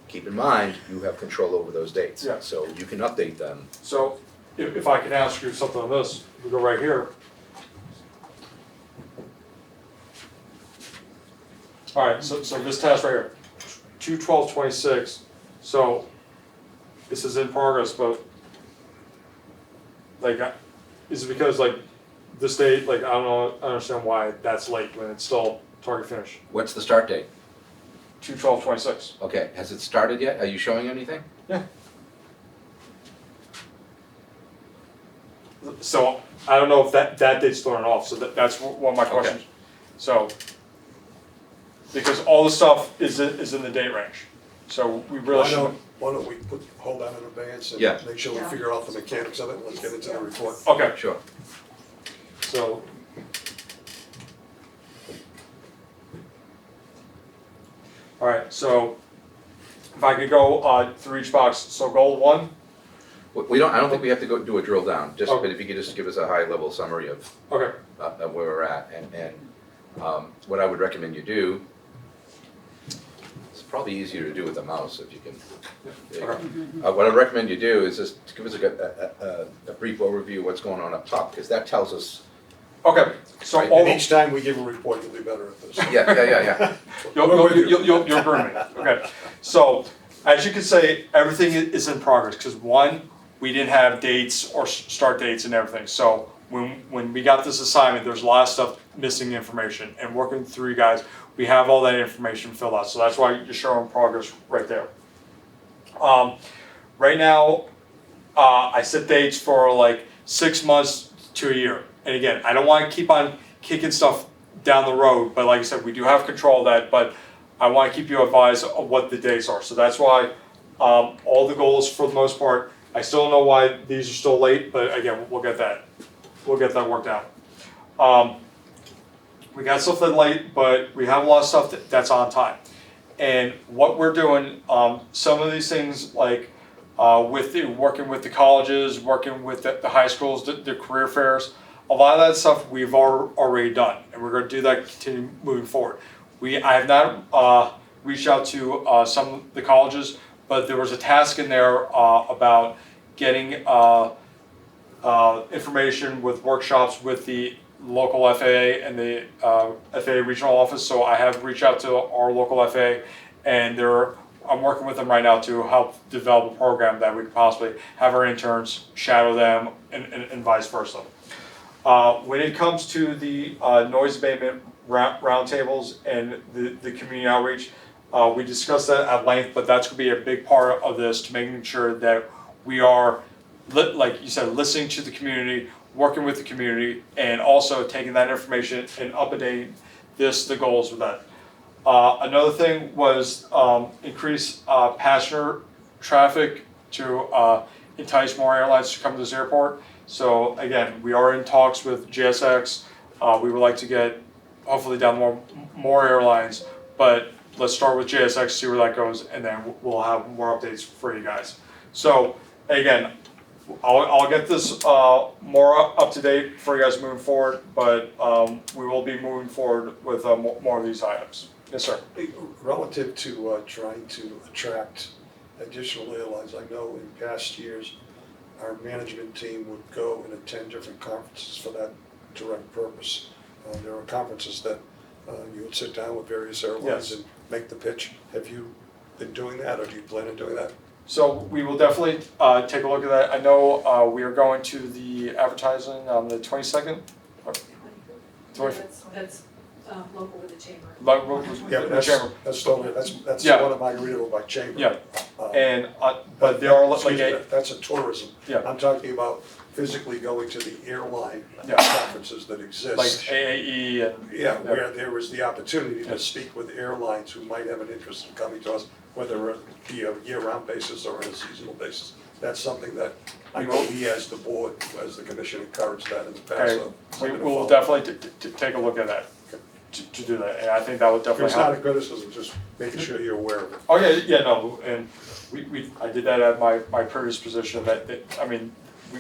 Keep in mind, you have control over those dates, Yeah. so you can update them. So if I can ask you something on this, we go right here. All right, so this task right here, 2/12/26, so this is in progress, but like, is it because like this date, like I don't know, I understand why that's late when it's still target finish, What's the start date? 2/12/26. Okay, has it started yet? Are you showing anything? Yeah. So I don't know if that date's thrown off, so that's one of my questions. So, because all the stuff is in the date range, so we really should. Why don't we hold that in abeyance and Yeah. make sure we figure out the mechanics of it, and let's get into the report. Okay, Sure. so. All right, so if I could go through each box, so goal 1, I don't think we have to go do a drill down, just, Okay. but if you could just give us a high level summary of okay, where we're at, and what I would recommend you do, it's probably easier to do with a mouse if you can. okay, What I recommend you do is just give us a brief overview of what's going on up top, because that tells us, okay, so Right, all, And each time we give a report, you'll be better at this. yeah. you'll agree with me, okay. So, as you can say, everything is in progress, because 1, we didn't have dates or start dates and everything. So when we got this assignment, there's a lot of stuff missing information, and working through you guys, we have all that information filled out. So that's why you're showing progress right there. Right now, I set dates for like 6 months to a year. And again, I don't want to keep on kicking stuff down the road, but like I said, we do have control of that, but I want to keep you advised of what the dates are. So that's why all the goals, for the most part, I still don't know why these are still late, but again, we'll get that worked out. We got something late, but we have a lot of stuff that's on time. And what we're doing, some of these things like working with the colleges, working with the high schools, the career fairs, a lot of that stuff we've already done, and we're going to do that, continue moving forward. I have not reached out to some of the colleges, but there was a task in there about getting information with workshops with the local FAA and the FAA regional office. So I have reached out to our local FAA, and I'm working with them right now to help develop a program that we could possibly have our interns shadow them and vice versa. When it comes to the noise abatement roundtables and the community outreach, we discussed that at length, but that's going to be a big part of this, to making sure that we are, like you said, listening to the community, working with the community, and also taking that information and updating the goals with that. Another thing was increase passenger traffic to entice more airlines to come to this airport. So again, we are in talks with JSX. We would like to get, hopefully, down more airlines, but let's start with JSX, see where that goes, and then we'll have more updates for you guys. So again, I'll get this more up to date for you guys moving forward, but we will be moving forward with more of these items. Yes, sir. Relative to trying to attract additional airlines, I know in past years, our management team would go and attend different conferences for that direct purpose. There are conferences that you would sit down with various airlines and make the pitch. Have you been doing that, or do you plan on doing that? So we will definitely take a look at that. I know we are going to the advertising on the 22nd. That's local with the chamber. Yeah, but that's the Yeah. one at Margaritaville by Chamber. Yeah, and but there are Excuse like me, that's a tourism. Yeah. I'm talking about physically going to the airline Yeah. conferences that exist. like AAE and Yeah, where there was the opportunity to speak with airlines who might have an interest in coming to us, whether it be a year-round basis or on a seasonal basis. That's something that I know we as the board, as the commission, encouraged that in the past. Okay, so we something to will follow. definitely take a look at that, to do that, and I think that would definitely It's not help. a criticism, just making sure you're aware of it. Oh, yeah, no, and I did that at my previous position, I mean,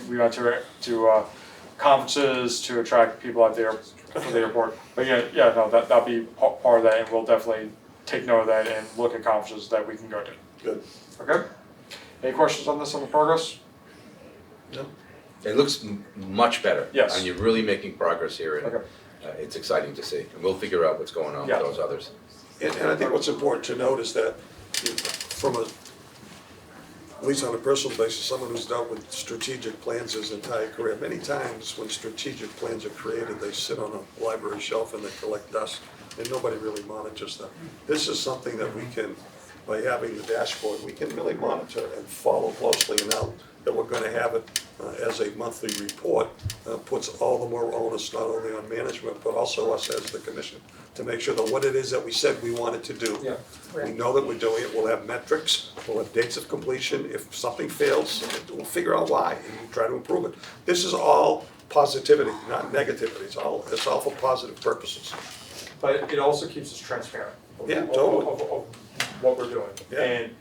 we went to conferences to attract people out there for the airport. But yeah, no, that'll be part of that, and we'll definitely take note of that and look at conferences that we can go to. Good. Okay? Any questions on this, on the progress? No? It looks much better. Yes. And you're really making progress here, and Okay. it's exciting to see. And we'll figure out what's going on Yeah. with those others. And I think what's important to note is that from at least on a personal basis, someone who's dealt with strategic plans his entire career, many times when strategic plans are created, they sit on a library shelf and they collect dust, and nobody really monitors them. This is something that we can, by having the dashboard, we can really monitor and follow closely. And now, that we're gonna have it as a monthly report puts all the more onus not only on management, but also us as the commission, to make sure that what it is that we said we wanted to do. Yeah. We know that we're doing it, we'll have metrics, we'll have dates of completion. If something fails, we'll figure out why and try to improve it. This is all positivity, not negativity. It's all for positive purposes. But it also keeps us transparent. Yeah, of- totally. Of what we're doing. Yeah. And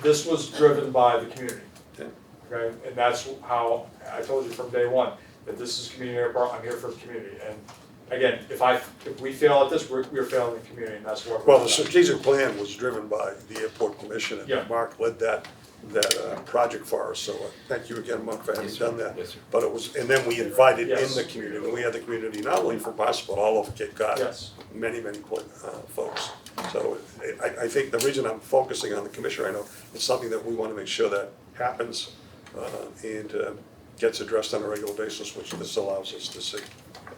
this was driven by the community. Yeah. Okay, and that's how, I told you from day one, that this is community, I'm here for the community. And again, if we fail at this, we're failing the community, and that's what we're. Well, the strategic plan was driven by the airport commission, Yeah. and Mark led that project for us, so thank you again, Mark, for having Yes, sir. done that. Yes, sir. But it was, and then we invited in Yes. the community, and we had the community not only from Barnstable, but all over Cape Cod. Yes. Many folks. So I think the reason I'm focusing on the commission right now, it's something that we want to make sure that happens and gets addressed on a regular basis, which this allows us to see.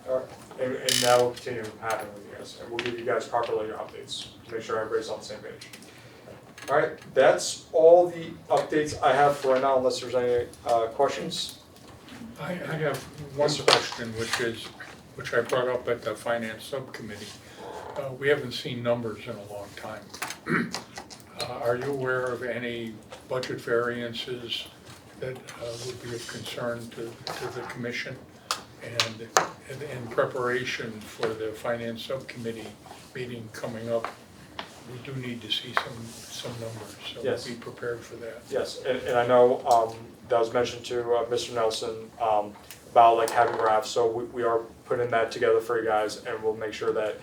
All right, and now we'll continue happening with you guys, and we'll give you guys properly your updates, to make sure everybody's on the same page. All right, that's all the updates I have for right now, unless there's any questions. I have one question, which I brought up at the finance subcommittee. We haven't seen numbers in a long time. Are you aware of any budget variances that would be of concern to the commission? And in preparation for the finance subcommittee meeting coming up, we do need to see some numbers, so Yes. be prepared for that. Yes, and I know that was mentioned to Mr. Nelson about like having graphs, so we are putting that together for you guys, and we'll make sure that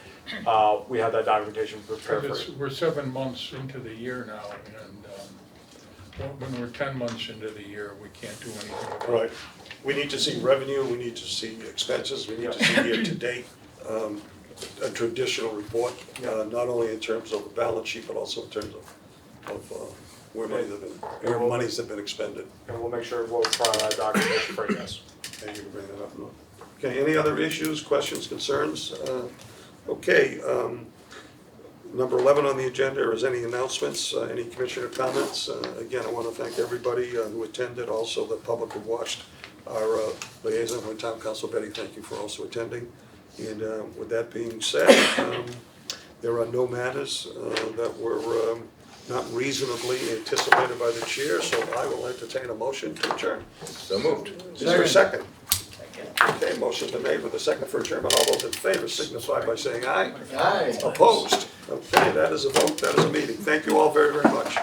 we have that documentation prepared for Because you. we're 7 months into the year now, and when we're 10 months into the year, we can't do anything about it. Right. We need to see revenue, we need to see expenses, we need to see year-to-date, a traditional report, not only in terms of the balance sheet, but also in terms of where monies have been expended. And we'll make sure we'll provide that documentation for you guys. Thank you for bringing that up. Okay, any other issues, questions, concerns? Okay, number 11 on the agenda is any announcements, any commissioner comments? Again, I want to thank everybody who attended, also the public who watched. Our liaison from town council, Betty, thank you for also attending. And with that being said, there are no matters that were not reasonably anticipated by the chair, so I will entertain a motion to adjourn. So moved. Is there a second? Okay, motion's been made with a second for adjournment. All those in favor signify by saying aye. Aye. Opposed? Okay, that is a vote, that is a meeting. Thank you all very, very much.